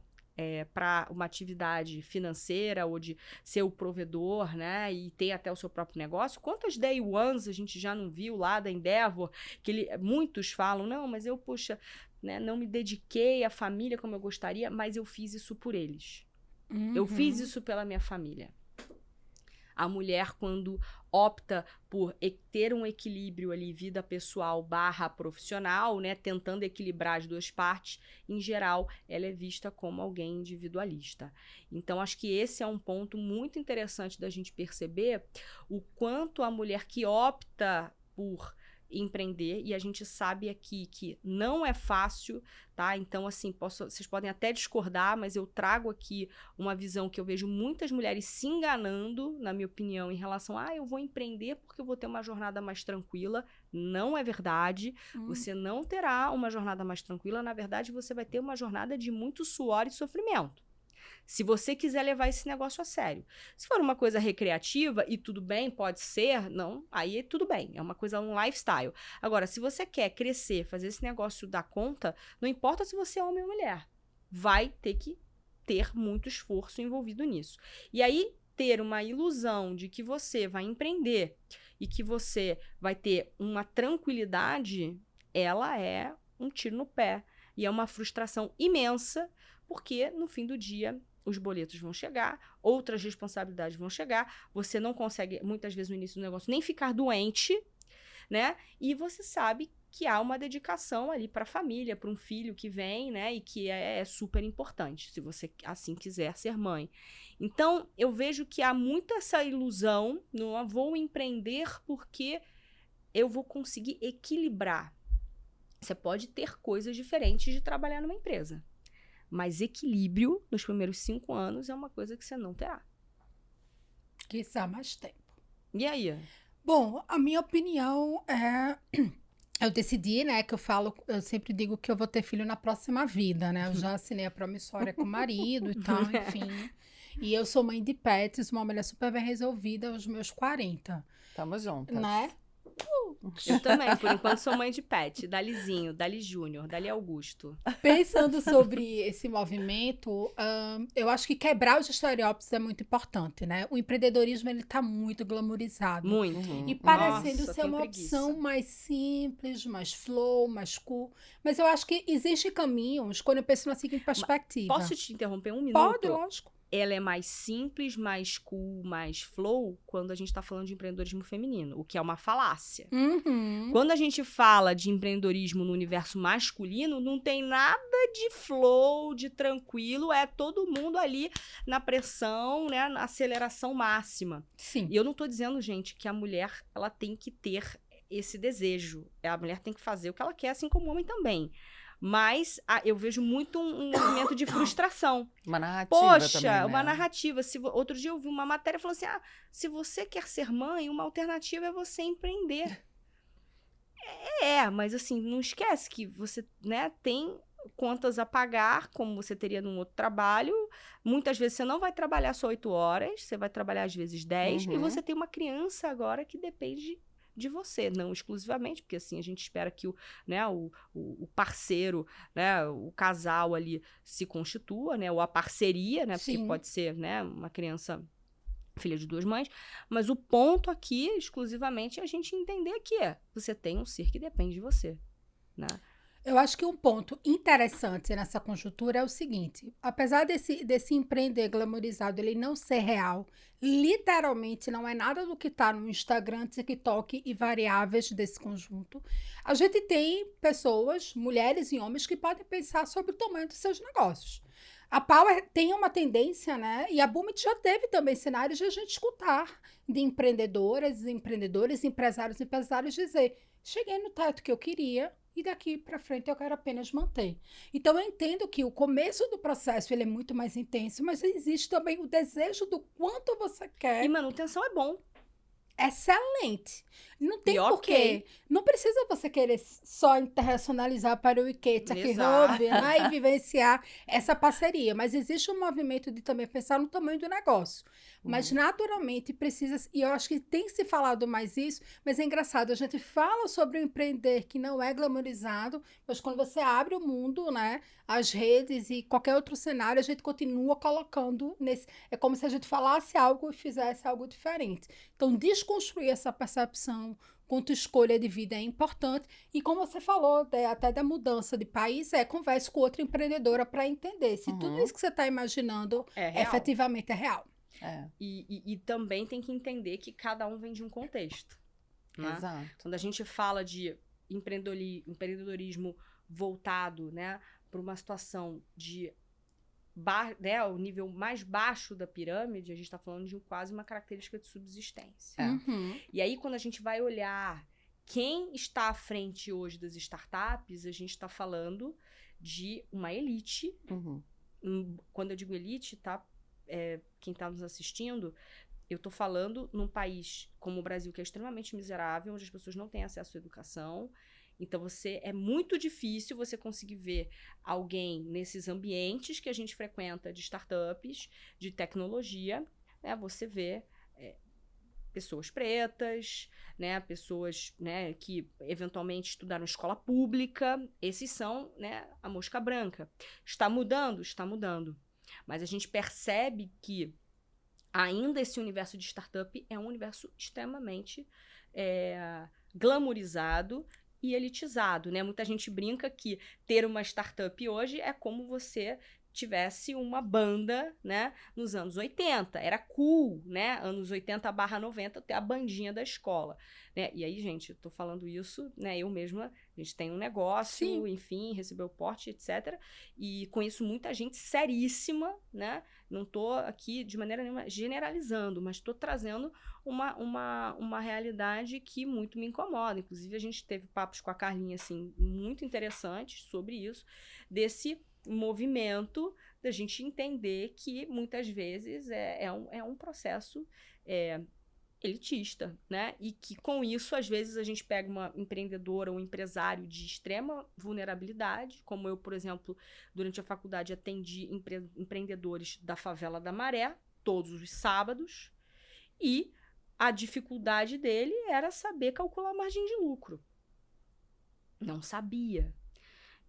para uma atividade financeira ou de ser o provedor, né, e ter até o seu próprio negócio, quantas day ones a gente já não viu lá da Endeavor, que muitos falam, não, mas eu, poxa, né, não me dediquei à família como eu gostaria, mas eu fiz isso por eles. Eu fiz isso pela minha família. A mulher, quando opta por ter um equilíbrio ali, vida pessoal / profissional, né, tentando equilibrar as duas partes, em geral, ela é vista como alguém individualista. Então, acho que esse é um ponto muito interessante da gente perceber o quanto a mulher que opta por empreender, e a gente sabe aqui que não é fácil, tá? Então, assim, vocês podem até discordar, mas eu trago aqui uma visão que eu vejo muitas mulheres se enganando, na minha opinião, em relação a eu vou empreender porque eu vou ter uma jornada mais tranquila. Não é verdade. Você não terá uma jornada mais tranquila. Na verdade, você vai ter uma jornada de muito suor e sofrimento. Se você quiser levar esse negócio a sério. Se for uma coisa recreativa, e tudo bem, pode ser, não, aí tudo bem, é uma coisa, um lifestyle. Agora, se você quer crescer, fazer esse negócio dar conta, não importa se você é homem ou mulher, vai ter que ter muito esforço envolvido nisso. E aí, ter uma ilusão de que você vai empreender e que você vai ter uma tranquilidade, ela é um tiro no pé. E é uma frustração imensa, porque no fim do dia os boletos vão chegar, outras responsabilidades vão chegar, você não consegue, muitas vezes no início do negócio, nem ficar doente, né? E você sabe que há uma dedicação ali para a família, para um filho que vem, né? E que é super importante, se você assim quiser ser mãe. Então, eu vejo que há muito essa ilusão, não vou empreender porque eu vou conseguir equilibrar. Você pode ter coisas diferentes de trabalhar numa empresa. Mas equilíbrio nos primeiros 5 anos é uma coisa que você não terá. Quiçá mais tempo. E aí? Bom, a minha opinião é... Eu decidi, né, eu sempre digo que eu vou ter filho na próxima vida, né? Eu já assinei a promissória com o marido e tal, enfim. E eu sou mãe de pets, uma mulher super bem resolvida aos meus 40. Tamo juntas. Né? Eu também, por enquanto sou mãe de pet. Dalizinho, Dali Júnior, Dali Augusto. Pensando sobre esse movimento, eu acho que quebrar os estereótipos é muito importante, né? O empreendedorismo, ele tá muito glamourizado. Muito. E parecendo Nossa, ser tenho uma preguiça. opção mais simples, mais flow, mais cool. Mas eu acho que existem caminhos quando eu penso na seguinte perspectiva. Posso te interromper um minuto? Pode, lógico. Ela é mais simples, mais cool, mais flow quando a gente tá falando de empreendedorismo feminino, o que é uma falácia. Uhum. Quando a gente fala de empreendedorismo no universo masculino, não tem nada de flow, de tranquilo, é todo mundo ali na pressão, né, na aceleração máxima. Sim. E eu não tô dizendo, gente, que a mulher ela tem que ter esse desejo. A mulher tem que fazer o que ela quer, assim como o homem também. Mas eu vejo muito um movimento de frustração. Uma narrativa Poxa, também, né? uma narrativa. Outro dia eu vi uma matéria falando assim, se você quer ser mãe, uma alternativa é você empreender. Mas assim, não esquece que você, né, tem contas a pagar, como você teria num outro trabalho. Muitas vezes você não vai trabalhar só 8 horas, você vai trabalhar às vezes 10, e você tem uma criança agora que depende de você, não exclusivamente, porque assim a gente espera que o parceiro, né, o casal ali se constitua, né, ou a parceria, né, porque Sim. pode ser, né, uma criança filha de 2 mães, mas o ponto aqui, exclusivamente, é a gente entender que você tem um ser que depende de você, né? Eu acho que um ponto interessante nessa conjuntura é o seguinte: apesar desse empreender glamourizado ele não ser real, literalmente não é nada do que está no Instagram, TikTok e variáveis desse conjunto, a gente tem pessoas, mulheres e homens, que podem pensar sobre o tamanho dos seus negócios. A Power tem uma tendência, né? E a Boomit já teve também cenários de a gente escutar de empreendedoras, empreendedores, empresários dizer: cheguei no teto que eu queria, e daqui para frente eu quero apenas manter. Então, eu entendo que o começo do processo ele é muito mais intenso, mas existe também o desejo do quanto você quer. E manutenção é bom. Excelente. Não tem E porquê. ok. Não precisa você querer só internacionalizar para o Ikea, aqui Exato. Hub, né, e vivenciar essa parceria. Mas existe um movimento de também pensar no tamanho do negócio. Mas, naturalmente, precisa... E eu acho que tem se falado mais isso, mas é engraçado. A gente fala sobre o empreender que não é glamourizado, mas quando você abre o mundo, né, as redes e qualquer outro cenário, a gente continua colocando nesse... É como se a gente falasse algo e fizesse algo diferente. Então, desconstruir essa percepção quanto escolha de vida é importante. E como você falou, até da mudança de país, converse com outra empreendedora para entender se tudo isso que você está imaginando efetivamente é real. E também tem que entender que cada um vem de um contexto. Né? Exato. Quando a gente fala de empreendedorismo voltado, né, para uma situação de o nível mais baixo da pirâmide, a gente está falando de quase uma característica de subsistência. E aí, quando a gente vai olhar quem está à frente hoje das startups, a gente está falando de uma elite. Quando eu digo elite, tá? Quem está nos assistindo, eu estou falando num país como o Brasil, que é extremamente miserável, onde as pessoas não têm acesso à educação. Então, é muito difícil você conseguir ver alguém nesses ambientes que a gente frequenta de startups, de tecnologia, né? Você vê pessoas pretas, né? Pessoas, né, que eventualmente estudaram escola pública. Esses são, né, a mosca branca. Está mudando? Está mudando. Mas a gente percebe que ainda esse universo de startup é um universo extremamente glamourizado e elitizado, né? Muita gente brinca que ter uma startup hoje é como você tivesse uma banda, né, nos anos 80. Era cool, né? Anos 80/90 ter a bandinha da escola, né? E aí, gente, eu tô falando isso, né, eu mesma, a gente tem um negócio, enfim, recebeu porte, etc. E conheço muita gente seríssima, né? Não tô aqui de maneira nenhuma generalizando, mas tô trazendo uma realidade que muito me incomoda. Inclusive, a gente teve papos com a Carlinha, assim, muito interessantes sobre isso, desse movimento da gente entender que muitas vezes é um processo elitista, né? E que com isso, às vezes, a gente pega uma empreendedora ou um empresário de extrema vulnerabilidade, como eu, por exemplo, durante a faculdade atendi empreendedores da Favela da Maré, todos os sábados, e a dificuldade dele era saber calcular a margem de lucro. Não sabia.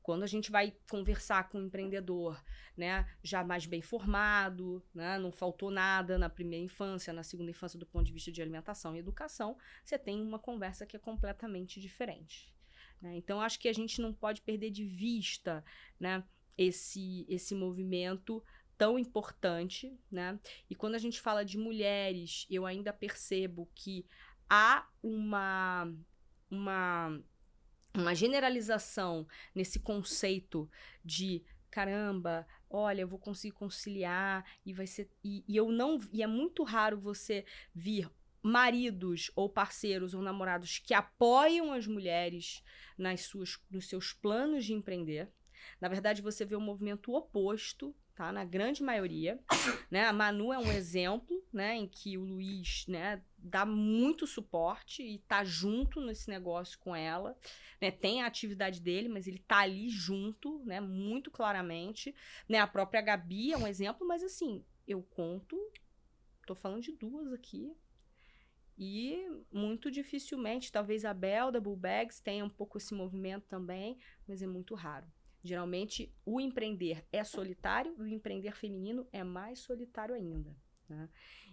Quando a gente vai conversar com um empreendedor, né, já mais bem formado, né, não faltou nada na primeira infância, na segunda infância do ponto de vista de alimentação e educação, você tem uma conversa que é completamente diferente. Né? Então, acho que a gente não pode perder de vista, né, esse movimento tão importante, né? E quando a gente fala de mulheres, eu ainda percebo que há uma generalização nesse conceito de caramba, olha, eu vou conseguir conciliar e vai ser e é muito raro você vir maridos ou parceiros ou namorados que apoiam as mulheres nos seus planos de empreender. Na verdade, você vê o movimento oposto, tá? Na grande maioria, né? A Manu é um exemplo, né, em que o Luiz, né, dá muito suporte e tá junto nesse negócio com ela, né? Tem a atividade dele, mas ele tá ali junto, né, muito claramente, né? A própria Gabi é um exemplo, mas assim, tô falando de duas aqui, e muito dificilmente, talvez a Bel da Bull Bags tenha um pouco esse movimento também, mas é muito raro. Geralmente, o empreender é solitário e o empreender feminino é mais solitário ainda. Né?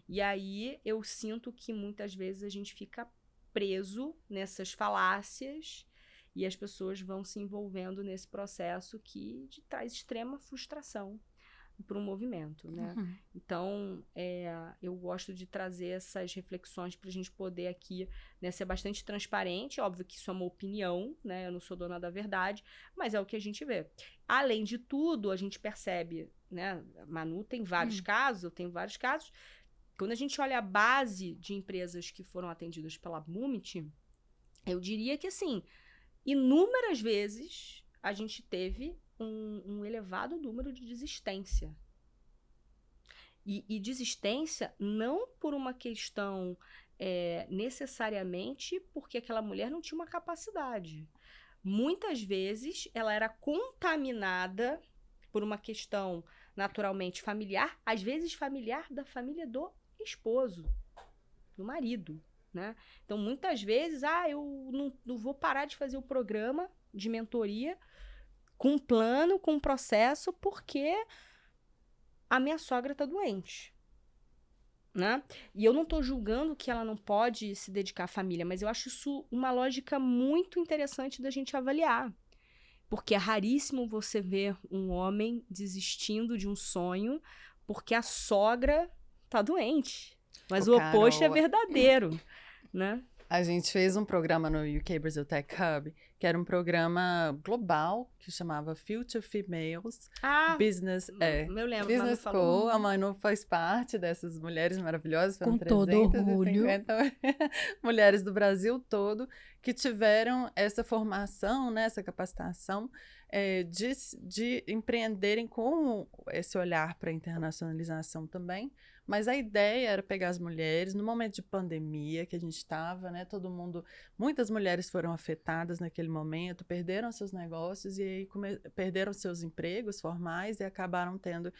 E aí, eu sinto que muitas vezes a gente fica preso nessas falácias e as pessoas vão se envolvendo nesse processo que traz extrema frustração para um movimento, né? Uhum. Então, eu gosto de trazer essas reflexões para a gente poder aqui, né, ser bastante transparente. Óbvio que isso é uma opinião, né? Eu não sou dona da verdade, mas é o que a gente vê. Além de tudo, a gente percebe, né? A Manu tem vários casos, eu tenho vários casos. Quando a gente olha a base de empresas que foram atendidas pela Bumit, eu diria que, assim, inúmeras vezes a gente teve um elevado número de desistência. E desistência não por uma questão necessariamente porque aquela mulher não tinha uma capacidade. Muitas vezes ela era contaminada por uma questão naturalmente familiar, às vezes familiar da família do esposo, do marido. Né? Então, muitas vezes, eu não vou parar de fazer o programa de mentoria com um plano, com um processo, porque a minha sogra tá doente, né? E eu não tô julgando que ela não pode se dedicar à família, mas eu acho isso uma lógica muito interessante da gente avaliar. Porque é raríssimo você ver um homem desistindo de um sonho porque a sogra tá doente. Mas o oposto é verdadeiro, né? A gente fez um programa no UK Brasil Tech Hub, que era um programa global, que chamava Future Females Business. Eu lembro, Business School. A Manu faz parte dessas mulheres maravilhosas. Com todo orgulho. Mulheres do Brasil todo que tiveram essa formação, né, essa capacitação de empreenderem com esse olhar para a internacionalização também. Mas a ideia era pegar as mulheres, no momento de pandemia que a gente estava, né, muitas mulheres foram afetadas naquele momento, perderam seus negócios e aí perderam seus empregos formais e acabaram tendo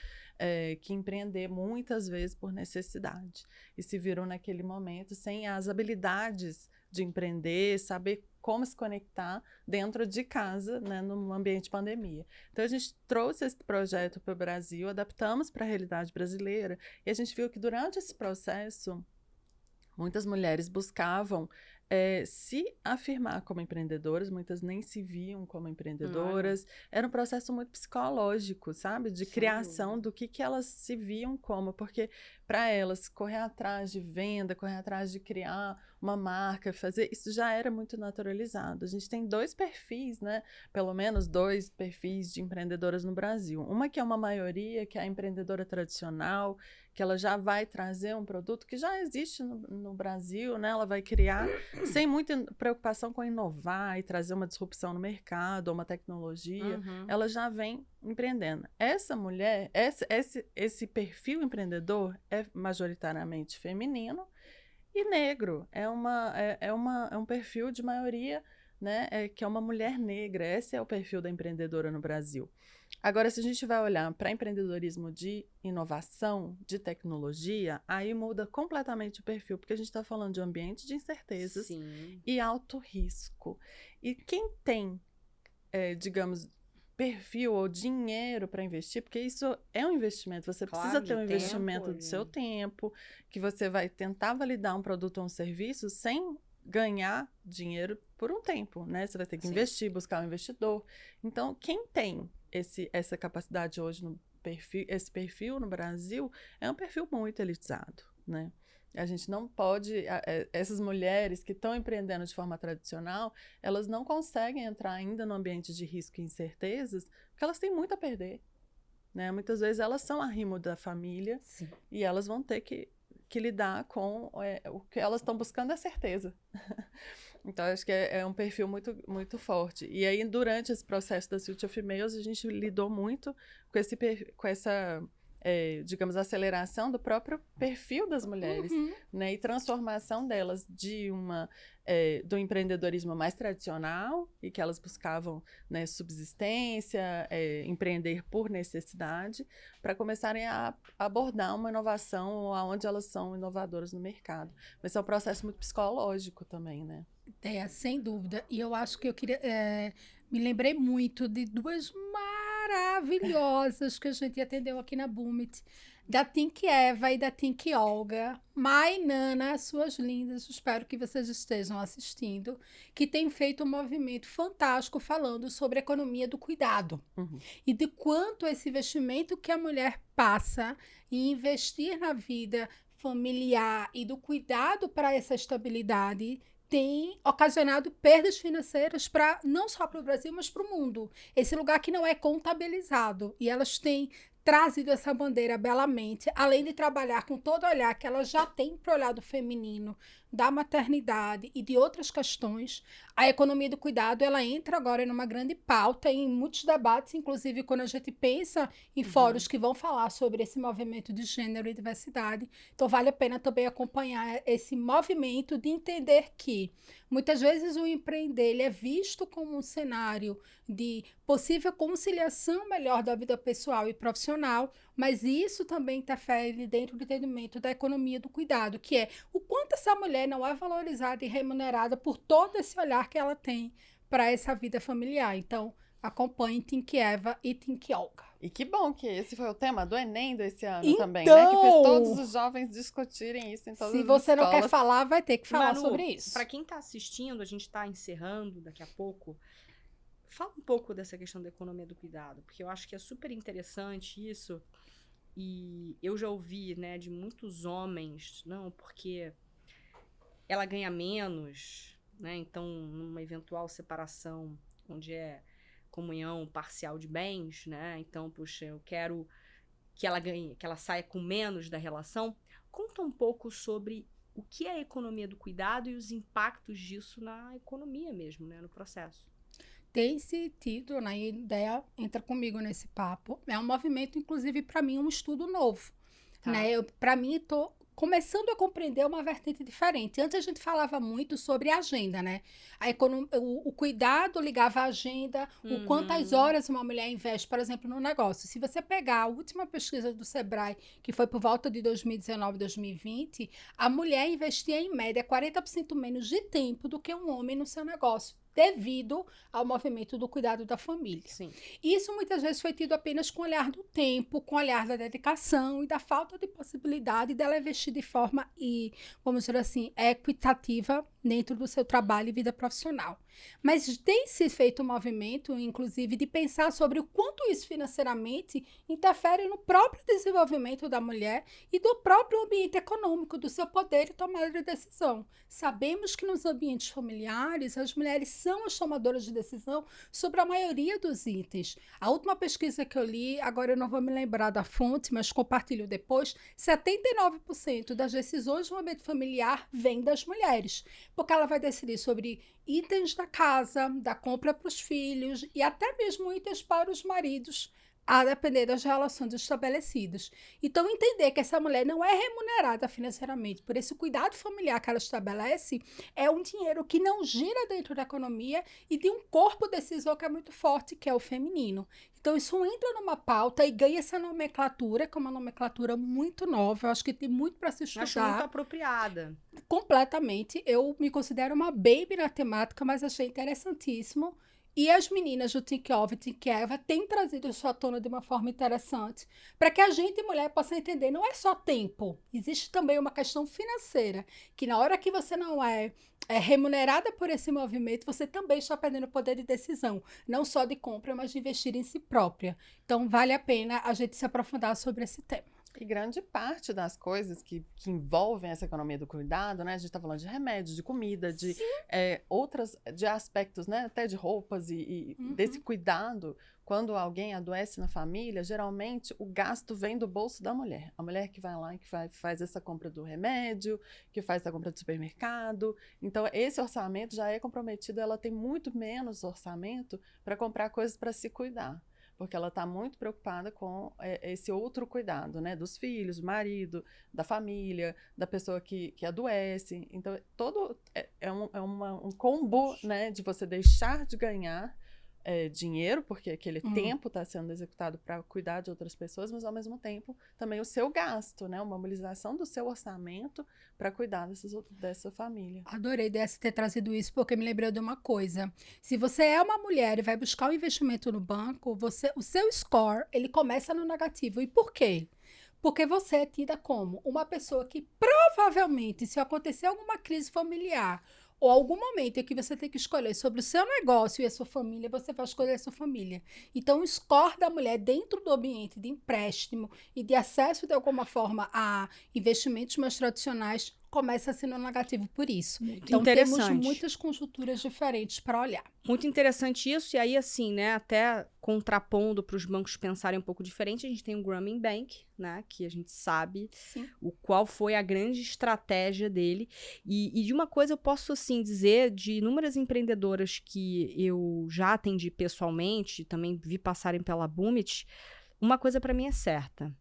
que empreender muitas vezes por necessidade. E se viram naquele momento sem as habilidades de empreender, saber como se conectar dentro de casa, né, no ambiente de pandemia. Então, a gente trouxe esse projeto para o Brasil, adaptamos para a realidade brasileira, e a gente viu que durante esse processo, muitas mulheres buscavam se afirmar como empreendedoras, muitas nem se viam como empreendedoras. Era um processo muito psicológico, sabe? De criação do que elas se viam como, porque para elas correr atrás de venda, correr atrás de criar uma marca, fazer, isso já era muito naturalizado. A gente tem 2 perfis, né? Pelo menos 2 perfis de empreendedoras no Brasil. Uma que é uma maioria, que é a empreendedora tradicional, que ela já vai trazer um produto que já existe no Brasil, né? Ela vai criar sem muita preocupação com inovar e trazer uma disrupção no mercado ou uma tecnologia. Ela já vem empreendendo. Essa mulher, esse perfil empreendedor é majoritariamente feminino e negro. É um perfil de maioria né, que é uma mulher negra. Esse é o perfil da empreendedora no Brasil. Agora, se a gente vai olhar para empreendedorismo de inovação, de tecnologia, aí muda completamente o perfil, porque a gente está falando de um ambiente de incertezas e alto risco. E quem tem, digamos, perfil ou dinheiro para investir, porque isso é um investimento, você precisa ter um investimento do seu tempo, que você vai tentar validar um produto ou um serviço sem ganhar dinheiro por um tempo, né? Você vai ter que investir, buscar um investidor. Então, quem tem essa capacidade hoje no perfil, esse perfil no Brasil, é um perfil muito elitizado, né? A gente não pode, essas mulheres que estão empreendendo de forma tradicional, elas não conseguem entrar ainda no ambiente de risco e incertezas, porque elas têm muito a perder, né? Muitas vezes elas são arrimo da família e elas vão ter que lidar com o que elas estão buscando é certeza. Então, acho que é um perfil muito, muito forte. E aí, durante esse processo da Suite of Males, a gente lidou muito com essa, digamos, aceleração do próprio perfil das mulheres, né? E transformação delas do empreendedorismo mais tradicional, e que elas buscavam, né, subsistência, empreender por necessidade, para começarem a abordar uma inovação onde elas são inovadoras no mercado. Mas é um processo muito psicológico também, né? Sem dúvida. E eu acho que eu queria... me lembrei muito de duas maravilhosas que a gente atendeu aqui na Boomit, da Think Eva e da Think Olga. Mai e Nana, suas lindas, espero que vocês estejam assistindo, que tem feito um movimento fantástico falando sobre a economia do cuidado. E de quanto esse investimento que a mulher passa em investir na vida familiar e do cuidado para essa estabilidade tem ocasionado perdas financeiras não só para o Brasil, mas para o mundo. Esse lugar que não é contabilizado. E elas têm trazido essa bandeira belamente, além de trabalhar com todo o olhar que elas já têm para o olhar do feminino, da maternidade e de outras questões. A economia do cuidado, ela entra agora numa grande pauta em muitos debates, inclusive quando a gente pensa em fóruns que vão falar sobre esse movimento de gênero e diversidade. Então, vale a pena também acompanhar esse movimento de entender que muitas vezes o empreender ele é visto como um cenário de possível conciliação melhor da vida pessoal e profissional, mas isso também interfere dentro do entendimento da economia do cuidado, que é o quanto essa mulher não é valorizada e remunerada por todo esse olhar que ela tem para essa vida familiar. Então, acompanhe Think Eva e Think Olga. E que bom que esse foi o tema do Enem desse ano também, né? Que fez todos os jovens discutirem isso em todas as escolas. Se você não quer falar, vai ter que falar sobre isso. Para quem está assistindo, a gente está encerrando daqui a pouco. Fala um pouco dessa questão da economia do cuidado, porque eu acho que é super interessante isso. E eu já ouvi, né, de muitos homens, não, porque ela ganha menos, né? Então, numa eventual separação, onde é comunhão parcial de bens, né? Então, puxa, eu quero que ela ganhe, que ela saia com menos da relação. Conta um pouco sobre o que é a economia do cuidado e os impactos disso na economia mesmo, né, no processo. Tem sentido, né? A ideia entra comigo nesse papo. É um movimento, inclusive, para mim, um estudo novo. Né? Para mim, estou começando a compreender uma vertente diferente. Antes a gente falava muito sobre a agenda, né? O cuidado ligava à agenda, o quantas horas uma mulher investe, por exemplo, no negócio. Se você pegar a última pesquisa do Sebrae, que foi por volta de 2019, 2020, a mulher investia em média 40% menos de tempo do que um homem no seu negócio, devido ao movimento do cuidado da família. Sim. Isso muitas vezes foi tido apenas com o olhar do tempo, com o olhar da dedicação e da falta de possibilidade dela investir de forma, vamos dizer assim, equitativa dentro do seu trabalho e vida profissional. Mas tem se feito um movimento, inclusive, de pensar sobre o quanto isso financeiramente interfere no próprio desenvolvimento da mulher e do próprio ambiente econômico, do seu poder de tomada de decisão. Sabemos que nos ambientes familiares, as mulheres são as tomadoras de decisão sobre a maioria dos itens. A última pesquisa que eu li, agora eu não vou me lembrar da fonte, mas compartilho depois, 79% das decisões no ambiente familiar vêm das mulheres, porque ela vai decidir sobre itens da casa, da compra para os filhos e até mesmo itens para os maridos, a depender das relações estabelecidas. Então, entender que essa mulher não é remunerada financeiramente por esse cuidado familiar que ela estabelece é um dinheiro que não gira dentro da economia e de um corpo decisor que é muito forte, que é o feminino. Então, isso entra numa pauta e ganha essa nomenclatura, que é uma nomenclatura muito nova. Eu acho que tem muito para se estudar. Acho muito apropriada. Completamente. Eu me considero uma baby na temática, mas achei interessantíssimo. E as meninas do Think Of e Think Eva têm trazido isso à tona de uma forma interessante, para que a gente, mulher, possa entender, não é só tempo, existe também uma questão financeira, que na hora que você não é remunerada por esse movimento, você também está perdendo poder de decisão, não só de compra, mas de investir em si própria. Então, vale a pena a gente se aprofundar sobre esse tema. E grande parte das coisas que envolvem essa economia do cuidado, né? A gente está falando de remédios, de comida, de de aspectos, né? Até de roupas e desse cuidado. Quando alguém adoece na família, geralmente o gasto vem do bolso da mulher. A mulher que vai lá e que faz essa compra do remédio, que faz essa compra do supermercado. Então, esse orçamento já é comprometido, ela tem muito menos orçamento para comprar coisas para se cuidar. Porque ela está muito preocupada com esse outro cuidado, né? Dos filhos, do marido, da família, da pessoa que adoece. Então, todo um combo, né? De você deixar de ganhar dinheiro, porque aquele tempo está sendo executado para cuidar de outras pessoas, mas, ao mesmo tempo, também o seu gasto, né? Uma mobilização do seu orçamento para cuidar dessa família. Adorei dessa ter trazido isso, porque me lembrou de uma coisa. Se você é uma mulher e vai buscar um investimento no banco, o seu score, ele começa no negativo. E por quê? Porque você é tida como uma pessoa que provavelmente, se acontecer alguma crise familiar ou algum momento em que você tem que escolher sobre o seu negócio e a sua família, você vai escolher a sua família. Então, o score da mulher dentro do ambiente de empréstimo e de acesso, de alguma forma, a investimentos mais tradicionais começa a ser no negativo por isso. Então, temos muitas conjunturas diferentes para olhar. Muito interessante isso, e aí, assim, né, até contrapondo para os bancos pensarem um pouco diferente, a gente tem o Grameen Bank, né, que a gente sabe qual foi a grande estratégia dele, e de uma coisa eu posso, assim, dizer, de inúmeras empreendedoras que eu já atendi pessoalmente, também vi passarem pela Boomit, uma coisa para mim é certa,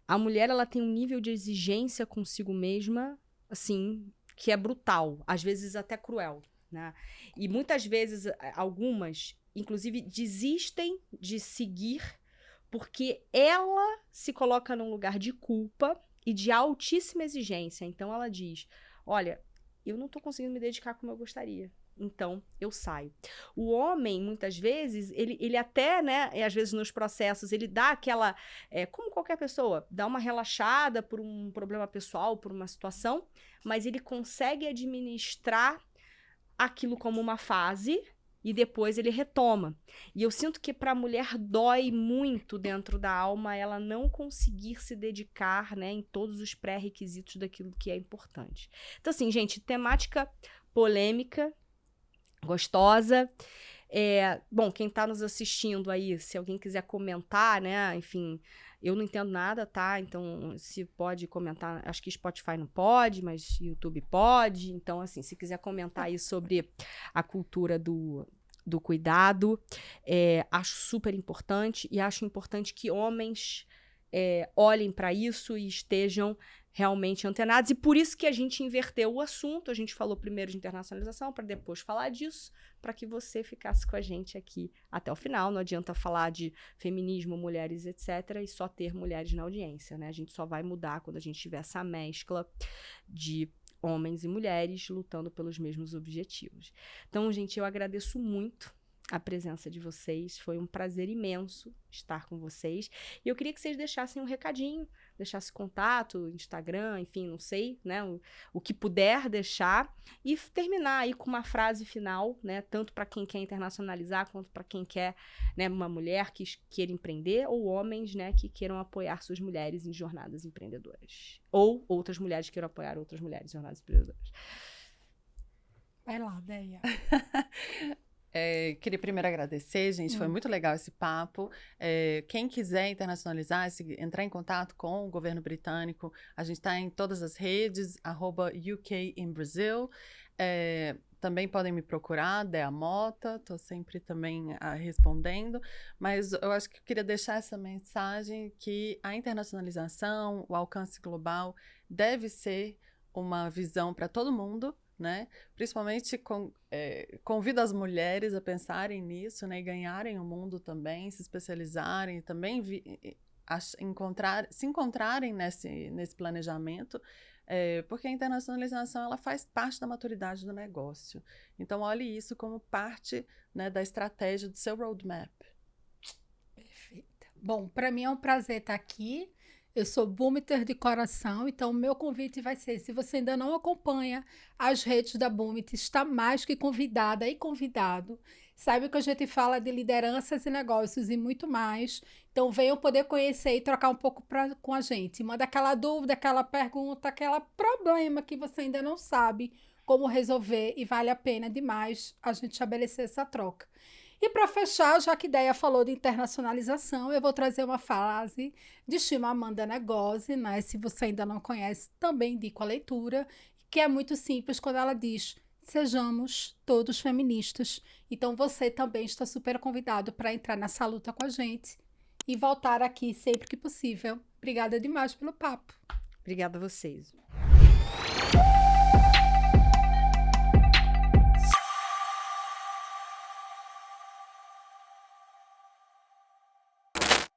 a mulher, ela tem um nível de exigência consigo mesma, assim, que é brutal, às vezes até cruel, né? E muitas vezes, algumas, inclusive, desistem de seguir porque ela se coloca num lugar de culpa e de altíssima exigência. Então, ela diz, olha, eu não tô conseguindo me dedicar como eu gostaria. Então, eu saio. O homem, muitas vezes, ele até, né, às vezes nos processos, ele dá aquela, como qualquer pessoa, dá uma relaxada por um problema pessoal, por uma situação, mas ele consegue administrar aquilo como uma fase e depois ele retoma. E eu sinto que para a mulher dói muito dentro da alma ela não conseguir se dedicar, né, em todos os pré-requisitos daquilo que é importante. Então, assim, gente, temática polêmica, gostosa. Bom, quem tá nos assistindo aí, se alguém quiser comentar, né, enfim, eu não entendo nada, tá? Então, se pode comentar, acho que Spotify não pode, mas YouTube pode. Então, assim, se quiser comentar aí sobre a cultura do cuidado, acho super importante e acho importante que homens olhem para isso e estejam realmente antenados, e por isso que a gente inverteu o assunto, a gente falou primeiro de internacionalização, para depois falar disso, para que você ficasse com a gente aqui até o final. Não adianta falar de feminismo, mulheres, etc., e só ter mulheres na audiência, né? A gente só vai mudar quando a gente tiver essa mescla de homens e mulheres lutando pelos mesmos objetivos. Então, gente, eu agradeço muito a presença de vocês, foi um prazer imenso estar com vocês, e eu queria que vocês deixassem um recadinho, deixassem contato, Instagram, enfim, não sei, né, o que puder deixar, e terminar aí com uma frase final, né, tanto para quem quer internacionalizar, quanto para quem quer, né, uma mulher que queira empreender, ou homens, né, que queiram apoiar suas mulheres em jornadas empreendedoras, ou outras mulheres que queiram apoiar outras mulheres em jornadas empreendedoras. Vai lá, Deia. Queria primeiro agradecer, gente, foi muito legal esse papo. Quem quiser internacionalizar, entrar em contato com o governo britânico, a gente está em todas as redes, @UK in Brazil. também podem me procurar, Dea Mota, estou sempre também respondendo, mas eu acho que eu queria deixar essa mensagem que a internacionalização, o alcance global, deve ser uma visão para todo mundo, né? Principalmente convido as mulheres a pensarem nisso, né? E ganharem o mundo também, se especializarem, também se encontrarem nesse planejamento, porque a internacionalização ela faz parte da maturidade do negócio. Então, olhe isso como parte, né, da estratégia do seu roadmap. Perfeito. Bom, para mim é um prazer estar aqui. Eu sou Bumiter de coração, então o meu convite vai ser, se você ainda não acompanha as redes da Bumiter, está mais que convidada e convidado. Sabe que a gente fala de lideranças e negócios e muito mais. Então venham poder conhecer e trocar um pouco com a gente. Manda aquela dúvida, aquela pergunta, aquele problema que você ainda não sabe como resolver e vale a pena demais a gente estabelecer essa troca. E para fechar, já que Deia falou de internacionalização, eu vou trazer uma frase de Chimamanda Ngozi, né? Se você ainda não conhece, também indico a leitura, que é muito simples quando ela diz: sejamos todos feministas. Então você também está super convidado para entrar nessa luta com a gente e voltar aqui sempre que possível. Obrigada demais pelo papo. Obrigada a vocês.